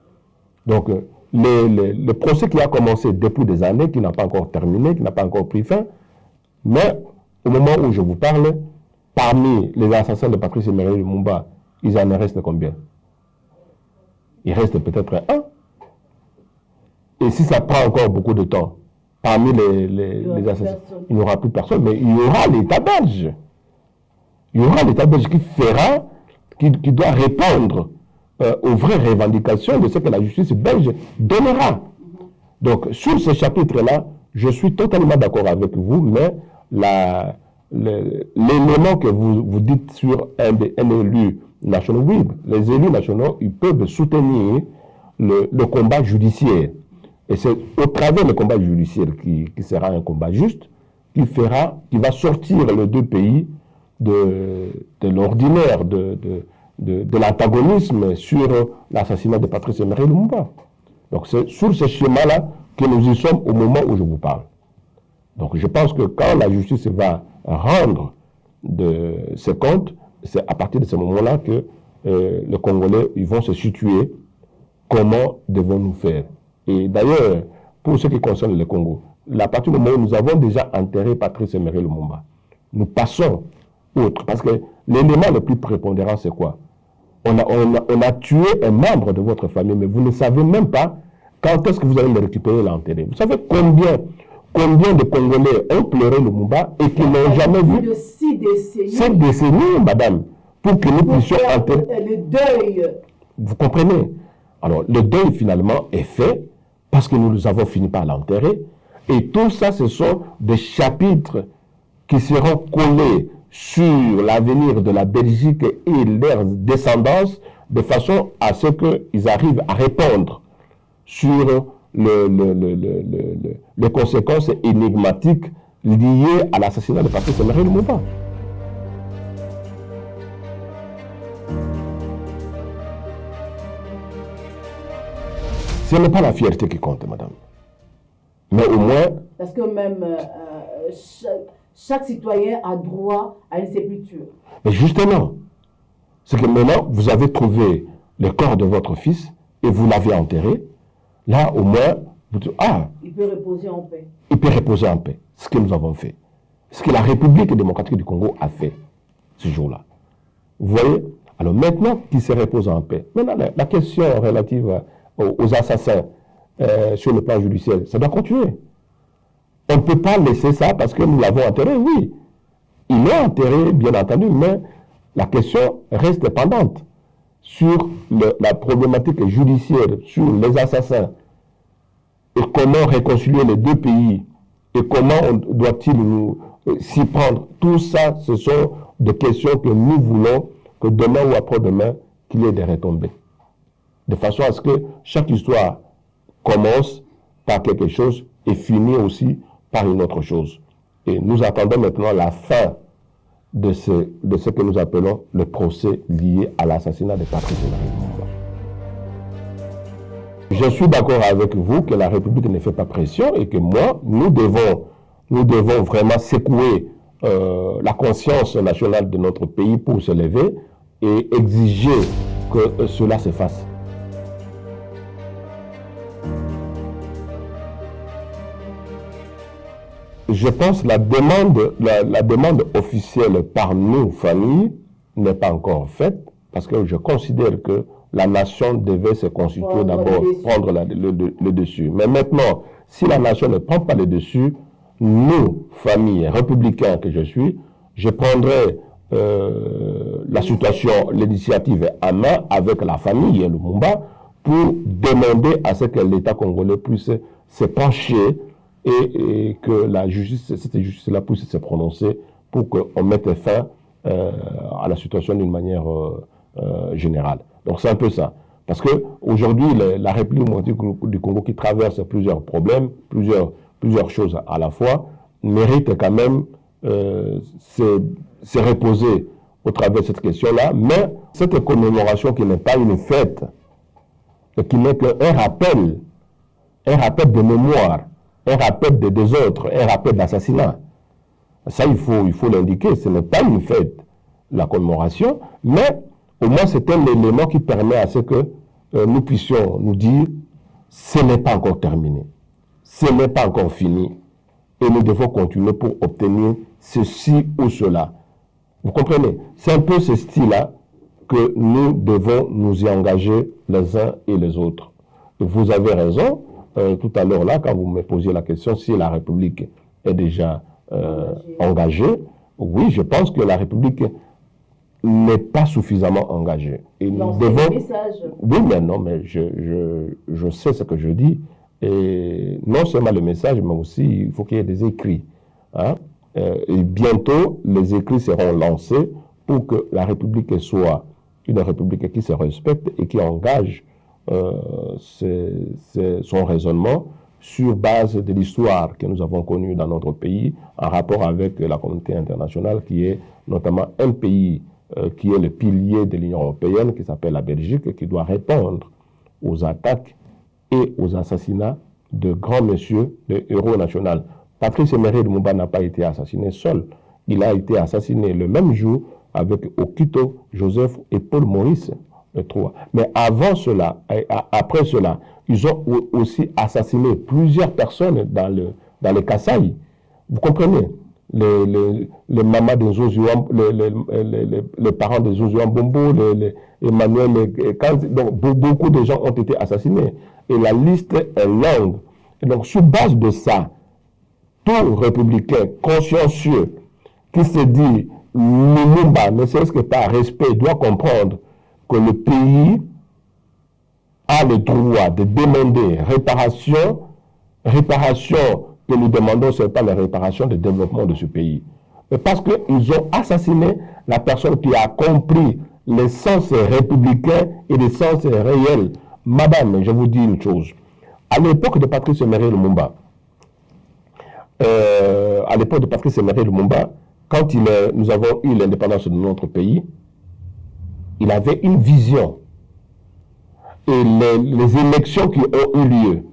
B: Donc, le procès qui a commencé depuis des années, qui n'a pas encore terminé, qui n'a pas encore pris fin, mais au moment où je vous parle, parmi les assassins de Patrice Emery Lumumba, ils en restent combien? Il reste peut-être un. Et si ça prend encore beaucoup de temps, parmi les assassins, il n'y aura plus personne, mais il y aura l'État belge. Il y aura l'État belge qui fera, qui doit répondre aux vraies revendications de ce que la justice belge donnera. Donc, sur ce chapitre-là, je suis totalement d'accord avec vous, mais l'élément que vous dites sur un élu national, oui, les élus nationaux, ils peuvent soutenir le combat judiciaire. Et c'est au travers du combat judiciaire qui sera un combat juste, qui va sortir les deux pays de l'ordinaire, de l'antagonisme sur l'assassinat de Patrice Emery Lumumba. Donc c'est sur ce schéma-là que nous y sommes au moment où je vous parle. Donc je pense que quand la justice va rendre de ses comptes, c'est à partir de ce moment-là que les Congolais ils vont se situer. Comment devons-nous faire? Et d'ailleurs, pour ce qui concerne le Congo, à partir du moment où nous avons déjà enterré Patrice Emery Lumumba, nous passons autre. Parce que l'élément le plus prépondérant, c'est quoi? On a tué un membre de votre famille, mais vous ne savez même pas quand est-ce que vous allez le récupérer et l'enterrer. Vous savez combien de Congolais ont pleuré Lumumba et qui n'ont jamais vu?
A: De 6 décennies.
B: 7 décennies, madame, pour que nous puissions enterrer.
A: Le deuil.
B: Vous comprenez? Alors, le deuil, finalement, est fait parce que nous avons fini par l'enterrer. Et tout ça, ce sont des chapitres qui seront collés sur l'avenir de la Belgique et leur descendance, de façon à ce qu'ils arrivent à répondre sur les conséquences énigmatiques liées à l'assassinat de Patrice Emery Lumumba. Ce n'est pas la fierté qui compte, madame. Mais au moins...
A: Parce que même chaque citoyen a droit à une sépulture.
B: Mais justement, c'est que maintenant, vous avez trouvé le corps de votre fils et vous l'avez enterré. Là, au moins, vous dites,
A: il peut reposer en paix.
B: Il peut reposer en paix. Ce que nous avons fait. Ce que la République démocratique du Congo a fait ce jour-là. Vous voyez? Alors maintenant qu'il se repose en paix. Maintenant, la question relative aux assassins sur le plan judiciaire, ça doit continuer. On ne peut pas laisser ça parce que nous l'avons enterré, oui. Il est enterré, bien entendu, mais la question reste pendante sur la problématique judiciaire, sur les assassins, et comment réconcilier les deux pays, et comment doit-il s'y prendre. Tout ça, ce sont des questions que nous voulons que demain ou après-demain, qu'il y ait des retombées. De façon à ce que chaque histoire commence par quelque chose et finit aussi par une autre chose. Et nous attendons maintenant la fin de ce que nous appelons le procès lié à l'assassinat de Patrice Emery Lumumba. Je suis d'accord avec vous que la République ne fait pas pression et que nous devons vraiment secouer la conscience nationale de notre pays pour se lever et exiger que cela se fasse. Je pense que la demande officielle par nous, famille, n'est pas encore faite, parce que je considère que la nation devait se constituer d'abord, prendre le dessus. Mais maintenant, si la nation ne prend pas le dessus, nous, famille républicains que je suis, je prendrai la situation, l'initiative à main avec la famille Lumumba pour demander à ce que l'État congolais puisse se pencher et que cette justice-là puisse se prononcer pour qu'on mette fin à la situation d'une manière générale. Donc c'est un peu ça. Parce qu'aujourd'hui, la République du Congo qui traverse plusieurs problèmes, plusieurs choses à la fois, mérite quand même se reposer au travers de cette question-là, mais cette commémoration qui n'est pas une fête, qui n'est qu'un rappel de mémoire, un rappel de désordre, un rappel d'assassinat. Ça, il faut l'indiquer, ce n'est pas une fête, la commémoration, mais au moins c'est un élément qui permet à ce que nous puissions nous dire, ce n'est pas encore terminé, ce n'est pas encore fini, et nous devons continuer pour obtenir ceci ou cela. Vous comprenez? C'est un peu ce style-là que nous devons nous y engager les uns et les autres. Vous avez raison, tout à l'heure là, quand vous me posiez la question si la République est déjà engagée, oui, je pense que la République n'est pas suffisamment engagée. Et nous devons... Oui, mais non, mais je sais ce que je dis. Et non seulement le message, mais aussi il faut qu'il y ait des écrits. Hein? Et bientôt, les écrits seront lancés pour que la République soit une République qui se respecte et qui engage son raisonnement sur base de l'histoire que nous avons connue dans notre pays, en rapport avec la communauté internationale, qui est notamment un pays qui est le pilier de l'Union européenne, qui s'appelle la Belgique, qui doit répondre aux attaques et aux assassinats de grands messieurs, de héros nationaux. Patrice Emery Lumumba n'a pas été assassiné seul. Il a été assassiné le même jour avec Okito Joseph et Paul Maurice, les trois. Mais avant cela, et après cela, ils ont aussi assassiné plusieurs personnes dans le Kasaï. Vous comprenez? Les mamans de Zozuan, les parents de Zozuan Bombo, Emmanuel, donc beaucoup de gens ont été assassinés. Et la liste est longue. Et donc, sur base de ça, tout républicain consciencieux qui se dit Lumumba, ne serait-ce que par respect, doit comprendre que le pays a le droit de demander réparation que nous demandons, ce n'est pas la réparation de développement de ce pays. Mais parce qu'ils ont assassiné la personne qui a compris l'essence républicain et l'essence réelle. Madame, je vous dis une chose. À l'époque de Patrice Emery Lumumba, quand nous avons eu l'indépendance de notre pays, il avait une vision. Et les élections qui ont eu lieu,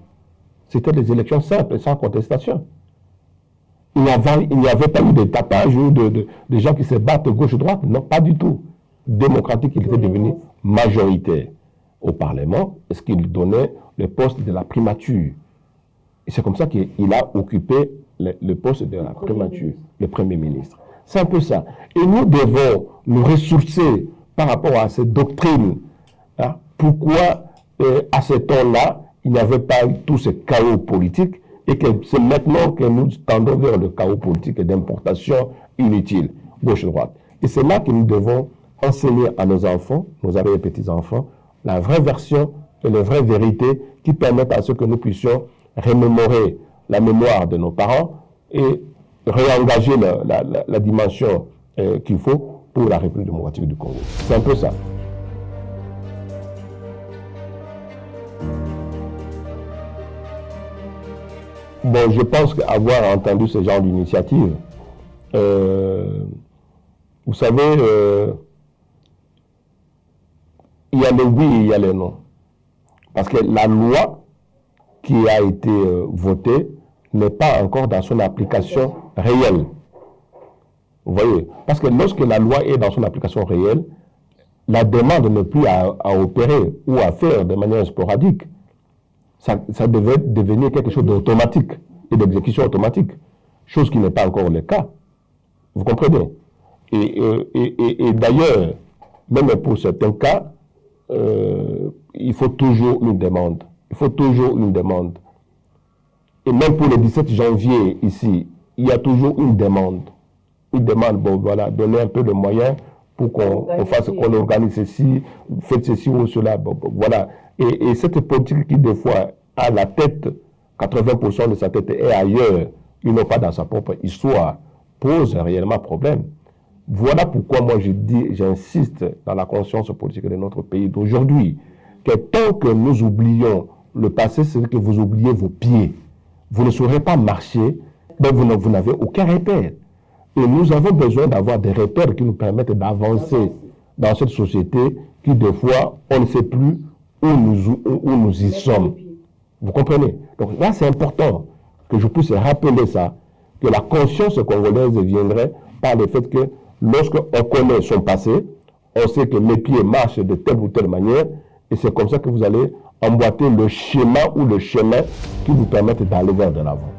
B: c'était des élections simples, sans contestation. Il n'y avait pas eu de tapage ou de gens qui se battent gauche-droite. Non, pas du tout. Démocratique, il était devenu majoritaire au Parlement, ce qui lui donnait le poste de la primature. Et c'est comme ça qu'il a occupé le poste de la primature, le Premier ministre. C'est un peu ça. Et nous devons nous ressourcer par rapport à cette doctrine. Hein? Pourquoi, à ce temps-là, il n'y avait pas tout ce chaos politique et que c'est maintenant que nous tendons vers le chaos politique et d'importation inutile, gauche-droite. Et c'est là que nous devons enseigner à nos enfants, nos arrière petits-enfants, la vraie version et la vraie vérité qui permettent à ce que nous puissions remémorer la mémoire de nos parents et réengager la dimension qu'il faut pour la République démocratique du Congo. C'est un peu ça. Bon, je pense qu'avoir entendu ce genre d'initiative, vous savez, il y a les oui et il y a les non. Parce que la loi qui a été votée n'est pas encore dans son application réelle. Vous voyez? Parce que lorsque la loi est dans son application réelle, la demande n'est plus à opérer ou à faire de manière sporadique. Ça devait devenir quelque chose d'automatique et d'exécution automatique, chose qui n'est pas encore le cas. Vous comprenez? Et d'ailleurs, même pour certains cas, il faut toujours une demande. Il faut toujours une demande. Et même pour le 17 janvier, ici, il y a toujours une demande. Une demande, bon, voilà, donner un peu de moyens pour qu'on organise ceci, faites ceci ou cela, bon, voilà. Et cette politique qui, des fois, a la tête, 80% de sa tête est ailleurs, ils n'ont pas dans sa propre histoire, pose réellement problème. Voilà pourquoi moi j'insiste dans la conscience politique de notre pays d'aujourd'hui, que tant que nous oublions le passé, c'est que vous oubliez vos pieds. Vous ne saurez pas marcher, mais vous n'avez aucun repère. Et nous avons besoin d'avoir des repères qui nous permettent d'avancer dans cette société qui, des fois, on ne sait plus où nous y sommes. Vous comprenez? Donc là, c'est important que je puisse rappeler ça, que la conscience congolaise viendrait par le fait que lorsqu'on connaît son passé, on sait que mes pieds marchent de telle ou telle manière, et c'est comme ça que vous allez emboîter le schéma ou le chemin qui vous permettent d'aller vers de l'avant.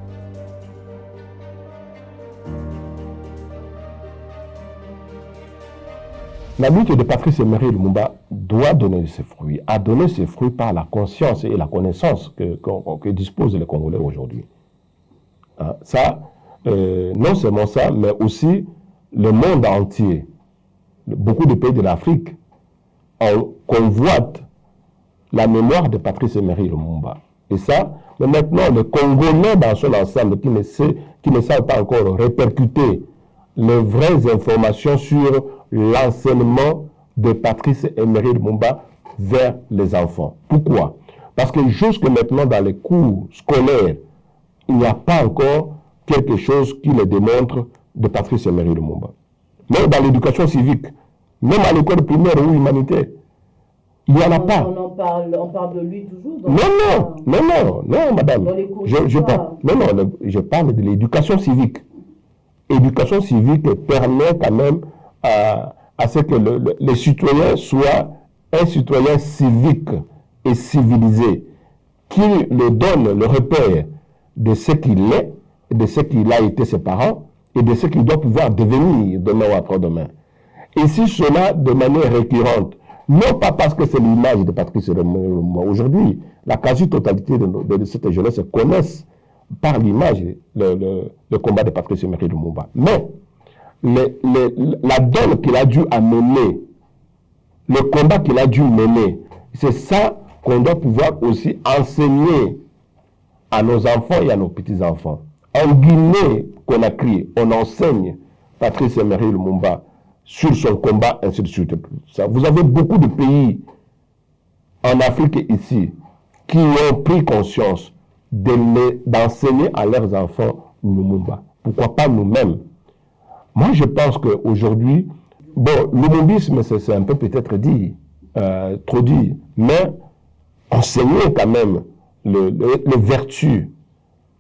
B: La lutte de Patrice Emery Lumumba doit donner ses fruits, a donné ses fruits par la conscience et la connaissance que disposent les Congolais aujourd'hui. Hein, ça, non seulement ça, mais aussi le monde entier, beaucoup de pays de l'Afrique convoitent la mémoire de Patrice Emery Lumumba. Et ça, mais maintenant, les Congolais dans son ensemble qui ne savent pas encore répercuter les vraies informations sur l'enseignement de Patrice Emery Lumumba vers les enfants. Pourquoi? Parce que jusque maintenant, dans les cours scolaires, il n'y a pas encore quelque chose qui le démontre de Patrice Emery Lumumba. Même dans l'éducation civique, même à l'école primaire ou humanitaire, il n'y en a pas.
A: On parle de lui toujours.
B: Non, madame. Je parle de l'éducation civique. Éducation civique permet quand même à ce que les citoyens soient un citoyen civique et civilisé, qui le donne le repère de ce qu'il est, de ce qu'il a été ses parents, et de ce qu'il doit pouvoir devenir demain ou après-demain. Et si cela de manière récurrente, non pas parce que c'est l'image de Patrice Lumumba. Aujourd'hui, la quasi-totalité de cette jeunesse connaissent par l'image le combat de Patrice Emery Lumumba. Mais la donne qu'il a dû amener, le combat qu'il a dû mener, c'est ça qu'on doit pouvoir aussi enseigner à nos enfants et à nos petits-enfants. En Guinée-Conakry, on enseigne Patrice Emery Lumumba sur son combat, ainsi de suite. Vous avez beaucoup de pays en Afrique ici qui ont pris conscience d'enseigner à leurs enfants Lumumba. Pourquoi pas nous-mêmes? Moi, je pense qu'aujourd'hui, bon, le lumumbisme, c'est un peu peut-être dit, trop dit, mais enseigner quand même les vertus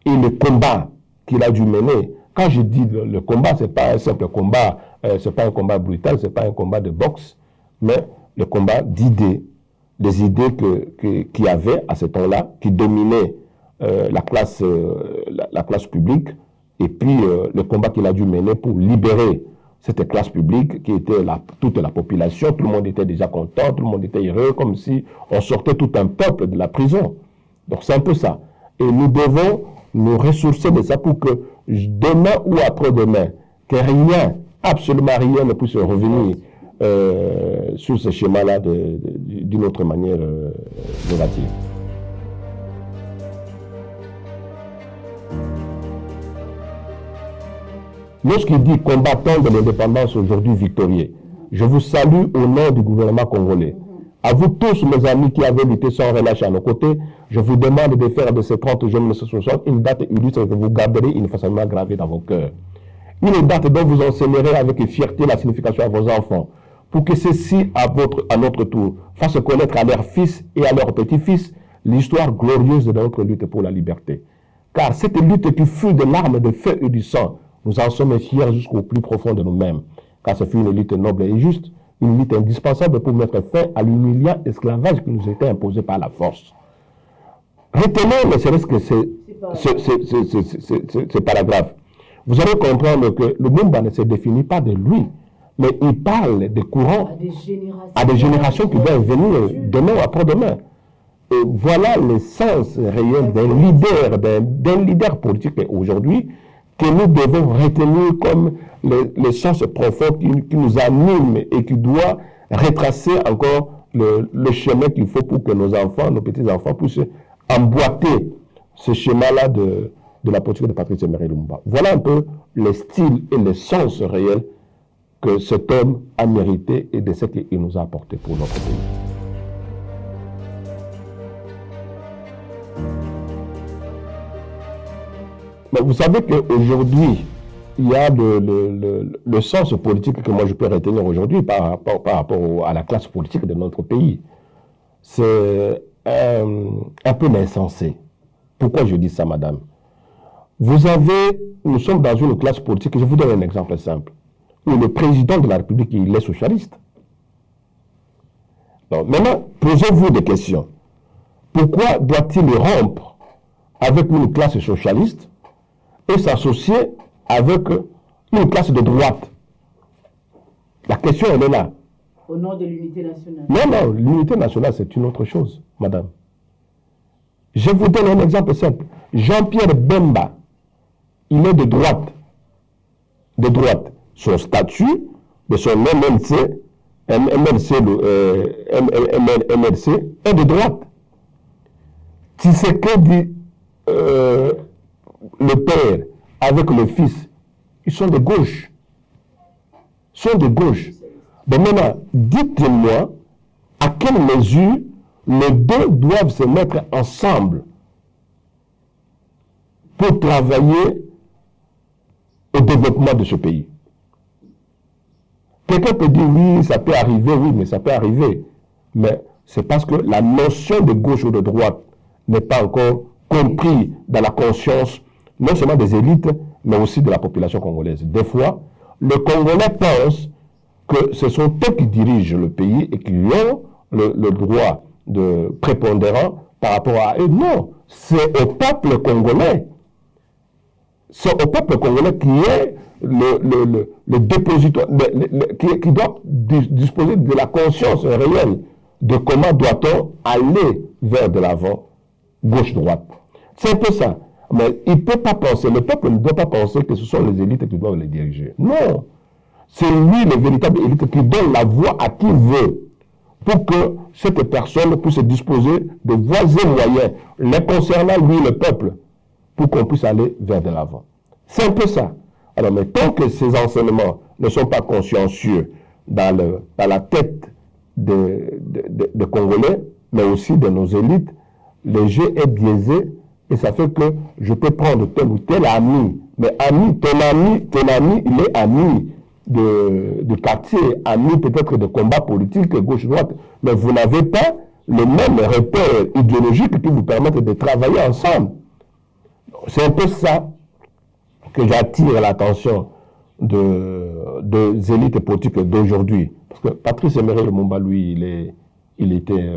B: et le combat qu'il a dû mener. Quand je dis le combat, ce n'est pas un simple combat, ce n'est pas un combat brutal, ce n'est pas un combat de boxe, mais le combat d'idées, des idées qu'il y avait à ce temps-là, qui dominaient la classe publique, et puis le combat qu'il a dû mener pour libérer cette classe publique qui était toute la population. Tout le monde était déjà content, tout le monde était heureux, comme si on sortait tout un peuple de la prison. Donc c'est un peu ça. Et nous devons nous ressourcer de ça pour que demain ou après-demain, que rien, absolument rien ne puisse revenir sur ce schéma-là d'une autre manière négative. Lorsqu'il dit combattant de l'indépendance aujourd'hui victorieux, je vous salue au nom du gouvernement congolais. À vous tous, mes amis qui avez lutté sans relâche à nos côtés, je vous demande de faire de ces 30 juin 1960 une date illustre que vous garderez ineffaçablement gravée dans vos cœurs. Une date dont vous enseignerez avec fierté la signification à vos enfants, pour que ceux-ci, à notre tour, fassent connaître à leurs fils et à leurs petits-fils l'histoire glorieuse de notre lutte pour la liberté. Car cette lutte qui fut de larmes de feu et du sang, nous en sommes fiers jusqu'au plus profond de nous-mêmes, car ce fut une lutte noble et juste, une lutte indispensable pour mettre fin à l'humiliant esclavage qui nous était imposé par la force. Retenez ne serait-ce que ce paragraphe. Vous allez comprendre que le Lumumba ne se définit pas de lui, mais il parle des courants à des générations qui doivent venir demain ou après-demain. Et voilà l'essence réelle d'un leader politique aujourd'hui que nous devons retenir comme l'essence profonde qui nous anime et qui doit retracer encore le chemin qu'il faut pour que nos enfants, nos petits-enfants puissent emboîter ce schéma-là de la politique de Patrice Emery Lumumba. Voilà un peu le style et l'essence réelle que cet homme a mérité et de ce qu'il nous a apporté pour notre pays. Mais vous savez qu'aujourd'hui, il y a le sens politique que moi je peux retenir aujourd'hui par rapport à la classe politique de notre pays. C'est un peu insensé. Pourquoi je dis ça, madame? Nous sommes dans une classe politique, je vous donne un exemple simple, où le président de la République, il est socialiste. Donc, maintenant, posez-vous des questions. Pourquoi doit-il rompre avec une classe socialiste et s'associer avec une classe de droite? La question, elle est là.
A: Au nom de l'unité nationale.
B: Non, l'unité nationale, c'est une autre chose, madame. Je vous donne un exemple simple. Jean-Pierre Bemba, il est de droite. De droite. Son statut de son MLC est de droite. Tshisekedi, le père, avec le fils, ils sont de gauche. Donc maintenant, dites-moi à quelle mesure les deux doivent se mettre ensemble pour travailler au développement de ce pays. Quelqu'un peut dire oui, ça peut arriver, oui, mais ça peut arriver. Mais c'est parce que la notion de gauche ou de droite n'est pas encore comprise dans la conscience, non seulement des élites, mais aussi de la population congolaise. Des fois, les Congolais pensent que ce sont eux qui dirigent le pays et qui ont le droit de prépondérant par rapport à eux. Non, c'est au peuple congolais. C'est au peuple congolais qui est le dépositoire, qui doit disposer de la conscience réelle de comment doit-on aller vers de l'avant, gauche-droite. C'est un peu ça. Mais il ne peut pas penser, le peuple ne doit pas penser que ce sont les élites qui doivent les diriger. Non. C'est lui, le véritable élite, qui donne la voix à qui veut pour que cette personne puisse disposer de voies et moyens, les concernant, lui, le peuple, pour qu'on puisse aller vers de l'avant. C'est un peu ça. Alors, mais tant que ces enseignements ne sont pas consciencieux dans la tête des Congolais, mais aussi de nos élites, le jeu est biaisé et ça fait que je peux prendre tel ou tel ami. Mais ton ami, il est ami de quartier, ami peut-être de combat politique, gauche-droite, mais vous n'avez pas le même repère idéologique qui vous permettent de travailler ensemble. C'est un peu ça que j'attire l'attention des élites politiques d'aujourd'hui. Parce que Patrice Emery Lumumba, lui, il était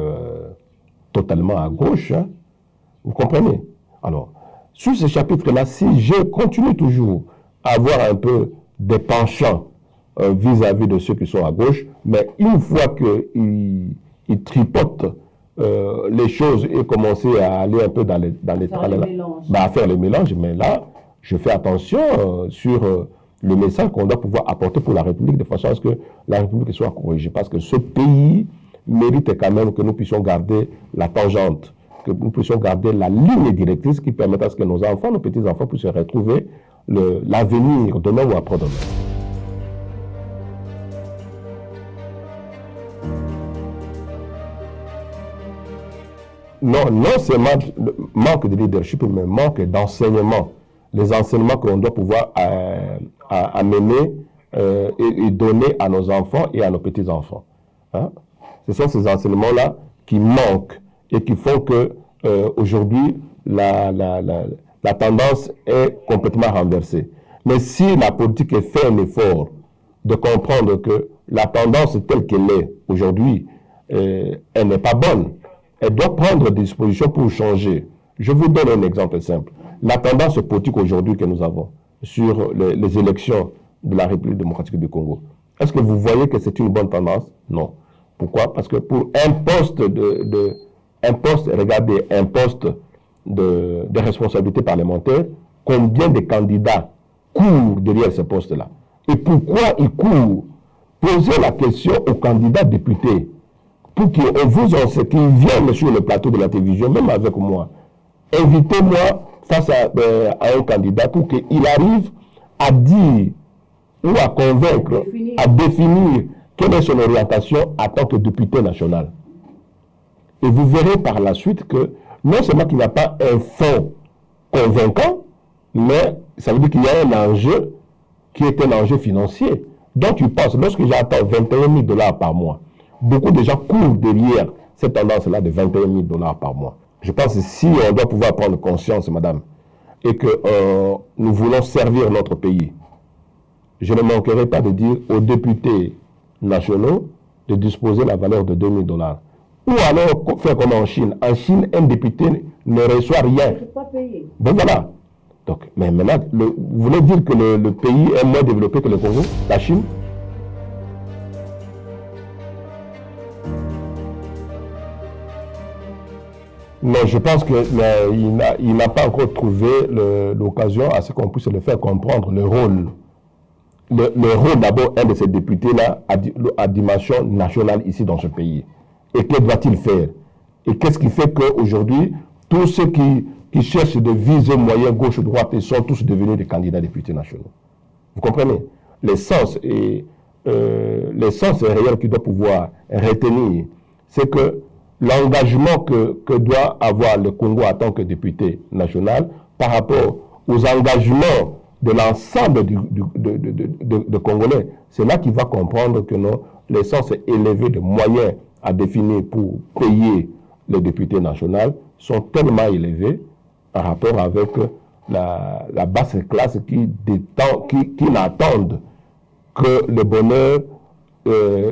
B: totalement à gauche. Hein. Vous comprenez? Alors, sur ce chapitre-là, si je continue toujours à avoir un peu des penchants vis-à-vis de ceux qui sont à gauche, mais une fois qu'ils tripotent les choses et commencer à aller un peu dans les à faire les mélanges, mais là, je fais attention sur le message qu'on doit pouvoir apporter pour la République de façon à ce que la République soit corrigée. Parce que ce pays mérite quand même que nous puissions garder la tangente, que nous puissions garder la ligne directrice qui permette à ce que nos enfants, nos petits-enfants puissent retrouver l'avenir demain ou après-demain. Non seulement manque de leadership, mais manque d'enseignement. Les enseignements qu'on doit pouvoir amener et donner à nos enfants et à nos petits-enfants. Hein? Ce sont ces enseignements-là qui manquent et qui font que aujourd'hui la tendance est complètement renversée. Mais si la politique fait un effort de comprendre que la tendance telle qu'elle est aujourd'hui, elle n'est pas bonne, elle doit prendre des dispositions pour changer. Je vous donne un exemple simple. La tendance politique aujourd'hui que nous avons sur les élections de la République démocratique du Congo, est-ce que vous voyez que c'est une bonne tendance? Non. Pourquoi? Parce que pour un poste regardez, un poste de responsabilité parlementaire, combien de candidats courent derrière ce poste-là? Et pourquoi ils courent? Posez la question aux candidats députés pour qu'ils viennent sur le plateau de la télévision, même avec moi. Invitez-moi face à un candidat pour qu'il arrive à dire ou à convaincre, à définir quelle est son orientation en tant que député national. Et vous verrez par la suite que non seulement qu'il n'y a pas un fond convaincant, mais ça veut dire qu'il y a un enjeu qui est un enjeu financier. Donc tu penses, lorsque j'attends 21 000 dollars par mois, beaucoup de gens courent derrière cette tendance-là de 21 000 dollars par mois. Je pense que si on doit pouvoir prendre conscience, madame, et que nous voulons servir notre pays, je ne manquerai pas de dire aux députés nationaux de disposer de la valeur de 2 000 dollars. Ou alors faire comme en Chine. En Chine, un député ne reçoit rien. Bon voilà. Donc, mais maintenant, vous voulez dire que le pays est moins développé que le Congo, la Chine? Non, je pense qu'il n'a pas encore trouvé l'occasion à ce qu'on puisse le faire comprendre le rôle. Le rôle d'abord, un de ces députés-là à dimension nationale ici dans ce pays. Et que doit-il faire? Et qu'est-ce qui fait qu'aujourd'hui, tous ceux qui cherchent de viser moyen gauche-droite, ils sont tous devenus des candidats députés nationaux. Vous comprenez? L'essence réelle qu'il doit pouvoir retenir, c'est que l'engagement que doit avoir le Congo en tant que député national par rapport aux engagements de l'ensemble de Congolais, c'est là qu'il va comprendre que non, l'essence élevée de moyens à définir pour payer les députés nationaux sont tellement élevés par rapport avec la basse classe qui n'attendent que le bonheur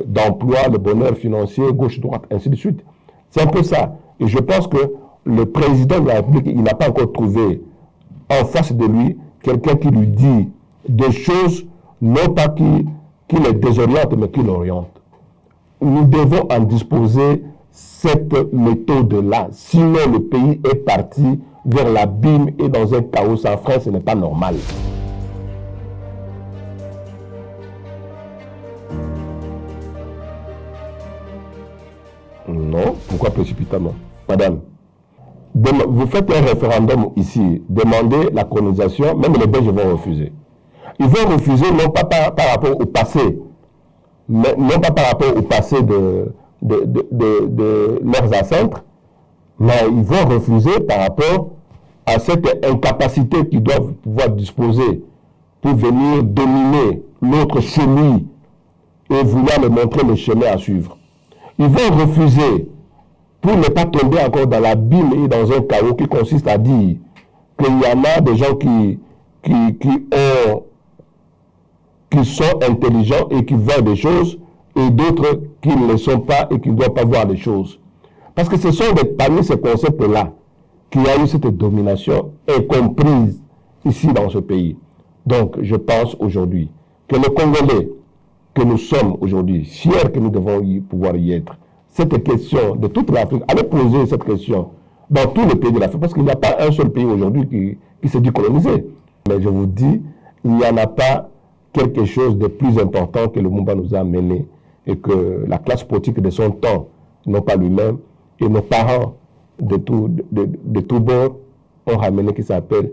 B: d'emploi, le bonheur financier, gauche-droite, ainsi de suite. C'est un peu ça. Et je pense que le président de la République, il n'a pas encore trouvé en face de lui quelqu'un qui lui dit des choses, non pas qui les désoriente, mais qui l'oriente. Nous devons en disposer cette méthode-là. Sinon, le pays est parti vers l'abîme et dans un chaos sans frein, ce n'est pas normal. Non, pourquoi précipitamment? Madame, vous faites un référendum ici, demandez la colonisation, même les Belges vont refuser. Ils vont refuser non pas par rapport au passé, mais non pas par rapport au passé de leurs ancêtres, mais ils vont refuser par rapport à cette incapacité qu'ils doivent pouvoir disposer pour venir dominer l'autre chez lui et vouloir lui montrer le chemin à suivre. Ils vont refuser pour ne pas tomber encore dans l'abîme et dans un chaos qui consiste à dire qu'il y en a des gens qui sont intelligents et qui voient des choses et d'autres qui ne le sont pas et qui ne doivent pas voir les choses. Parce que ce sont parmi ces concepts-là qu'il y a eu cette domination incomprise ici dans ce pays. Donc, je pense aujourd'hui que le Congolais que nous sommes aujourd'hui, fiers que nous devons pouvoir y être, cette question de toute l'Afrique, allez poser cette question dans tous les pays de l'Afrique, parce qu'il n'y a pas un seul pays aujourd'hui qui s'est dit colonisé. Mais je vous dis, il n'y en a pas quelque chose de plus important que le Mumba nous a mené et que la classe politique de son temps, non pas lui-même, et nos parents de tout bord ont ramené qui s'appelle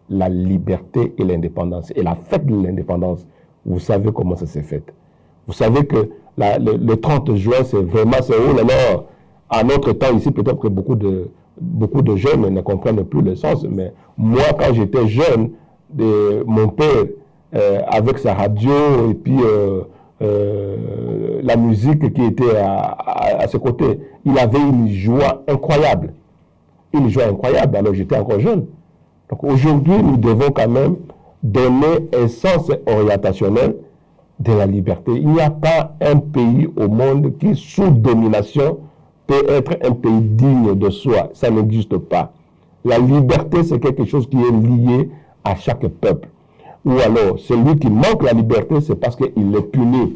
B: la liberté et l'indépendance. Et la fête de l'indépendance, vous savez comment ça s'est fait. Vous savez que le 30 juin, c'est vraiment, oh là là, à notre temps ici, peut-être que beaucoup de jeunes ne comprennent plus le sens, mais moi, quand j'étais jeune, mon père, avec sa radio et puis la musique qui était à ses côtés, il avait une joie incroyable. Une joie incroyable, alors j'étais encore jeune. Donc aujourd'hui, nous devons quand même donner un sens orientationnel de la liberté. Il n'y a pas un pays au monde qui, sous domination, peut être un pays digne de soi. Ça n'existe pas. La liberté, c'est quelque chose qui est lié à chaque peuple. Ou alors, celui qui manque la liberté, c'est parce qu'il est puni.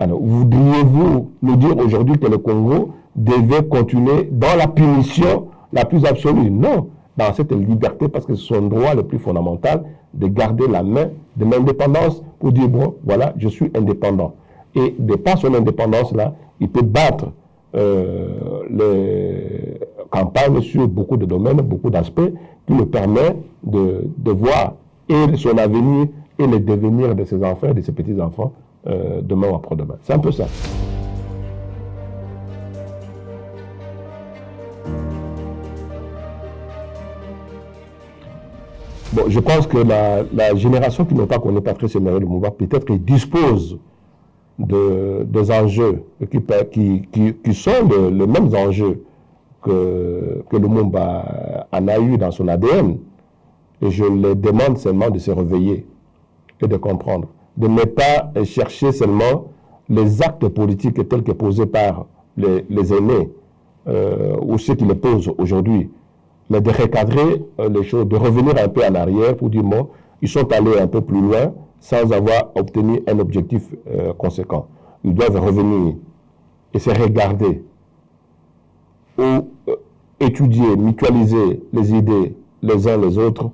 B: Alors, voudriez-vous nous dire aujourd'hui que le Congo devait continuer dans la punition la plus absolue? Non, dans cette liberté, parce que c'est son droit le plus fondamental de garder la main de l'indépendance pour dire, bon, voilà, je suis indépendant. Et de par son indépendance-là, il peut battre les campagnes sur beaucoup de domaines, beaucoup d'aspects, qui lui permet de voir et son avenir et le devenir de ses enfants, de ses petits-enfants, demain ou après-demain. C'est un peu ça. Bon, je pense que la génération qui n'a pas connu Patrice Emery Lumumba, peut-être qu'il dispose des enjeux qui sont les mêmes enjeux que Lumumba en a eu dans son ADN. Et je les demande seulement de se réveiller et de comprendre. De ne pas chercher seulement les actes politiques tels que posés par les aînés ou ceux qui les posent aujourd'hui, mais de recadrer les choses, de revenir un peu en arrière pour dire, bon, ils sont allés un peu plus loin sans avoir obtenu un objectif conséquent. Ils doivent revenir et se regarder ou étudier, mutualiser les idées les uns les autres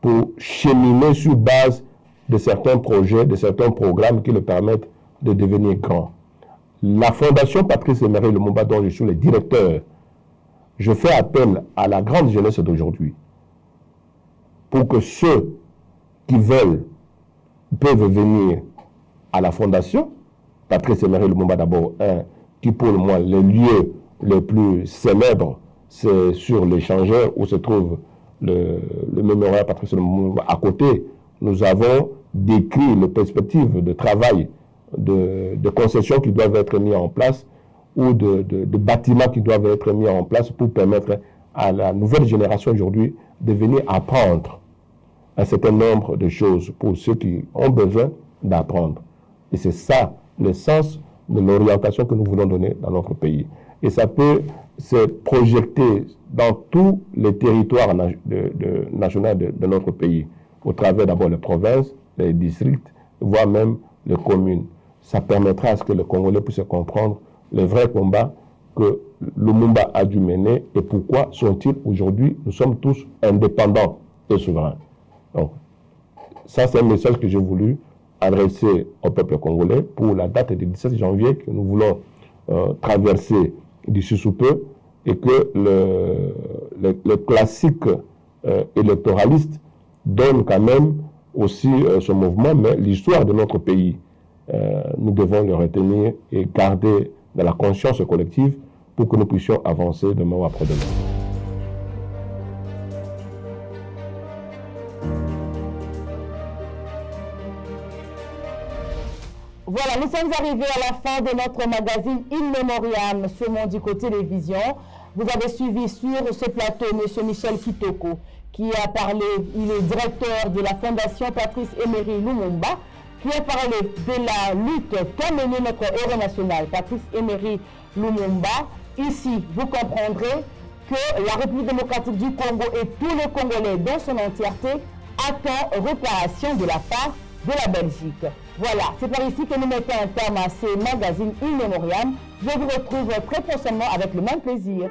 B: pour cheminer sur base de certains projets, de certains programmes qui le permettent de devenir grand. La Fondation Patrice Emery Lumumba, dont je suis le directeur, je fais appel à la grande jeunesse d'aujourd'hui pour que ceux qui veulent peuvent venir à la Fondation. Patrice Emery Lumumba d'abord, qui pour le moins les lieux les plus célèbres, c'est sur l'échangeur où se trouve le mémorial Patrice Lumumba. À côté, nous avons décrit les perspectives de travail, de concessions qui doivent être mises en place ou de bâtiments qui doivent être mis en place pour permettre à la nouvelle génération aujourd'hui de venir apprendre un certain nombre de choses pour ceux qui ont besoin d'apprendre. Et c'est ça le sens de l'orientation que nous voulons donner dans notre pays. Et ça peut se projeter dans tous les territoires nationaux de notre pays, au travers d'abord les provinces, les districts, voire même les communes. Ça permettra à ce que les Congolais puissent comprendre le vrai combat que Lumumba a dû mener et pourquoi sont-ils aujourd'hui, nous sommes tous indépendants et souverains. Donc, ça c'est un message que j'ai voulu adresser au peuple congolais pour la date du 17 janvier que nous voulons traverser d'ici sous peu et que le classique électoraliste donne quand même aussi ce mouvement, mais l'histoire de notre pays, nous devons le retenir et garder dans la conscience collective pour que nous puissions avancer demain ou après-demain.
A: Voilà, nous sommes arrivés à la fin de notre magazine In Memoriam sur Mondico Télévision. Vous avez suivi sur ce plateau M. Michel Kitoko qui a parlé, il est directeur de la Fondation Patrice Emery Lumumba, qui a parlé de la lutte qu'a menée notre héros national, Patrice Emery Lumumba. Ici, vous comprendrez que la République démocratique du Congo et tous les Congolais dans son entièreté attendent réparation de la part de la Belgique. Voilà, c'est par ici que nous mettons un terme à ces magazines In Memoriam. Je vous retrouve très prochainement avec le même plaisir.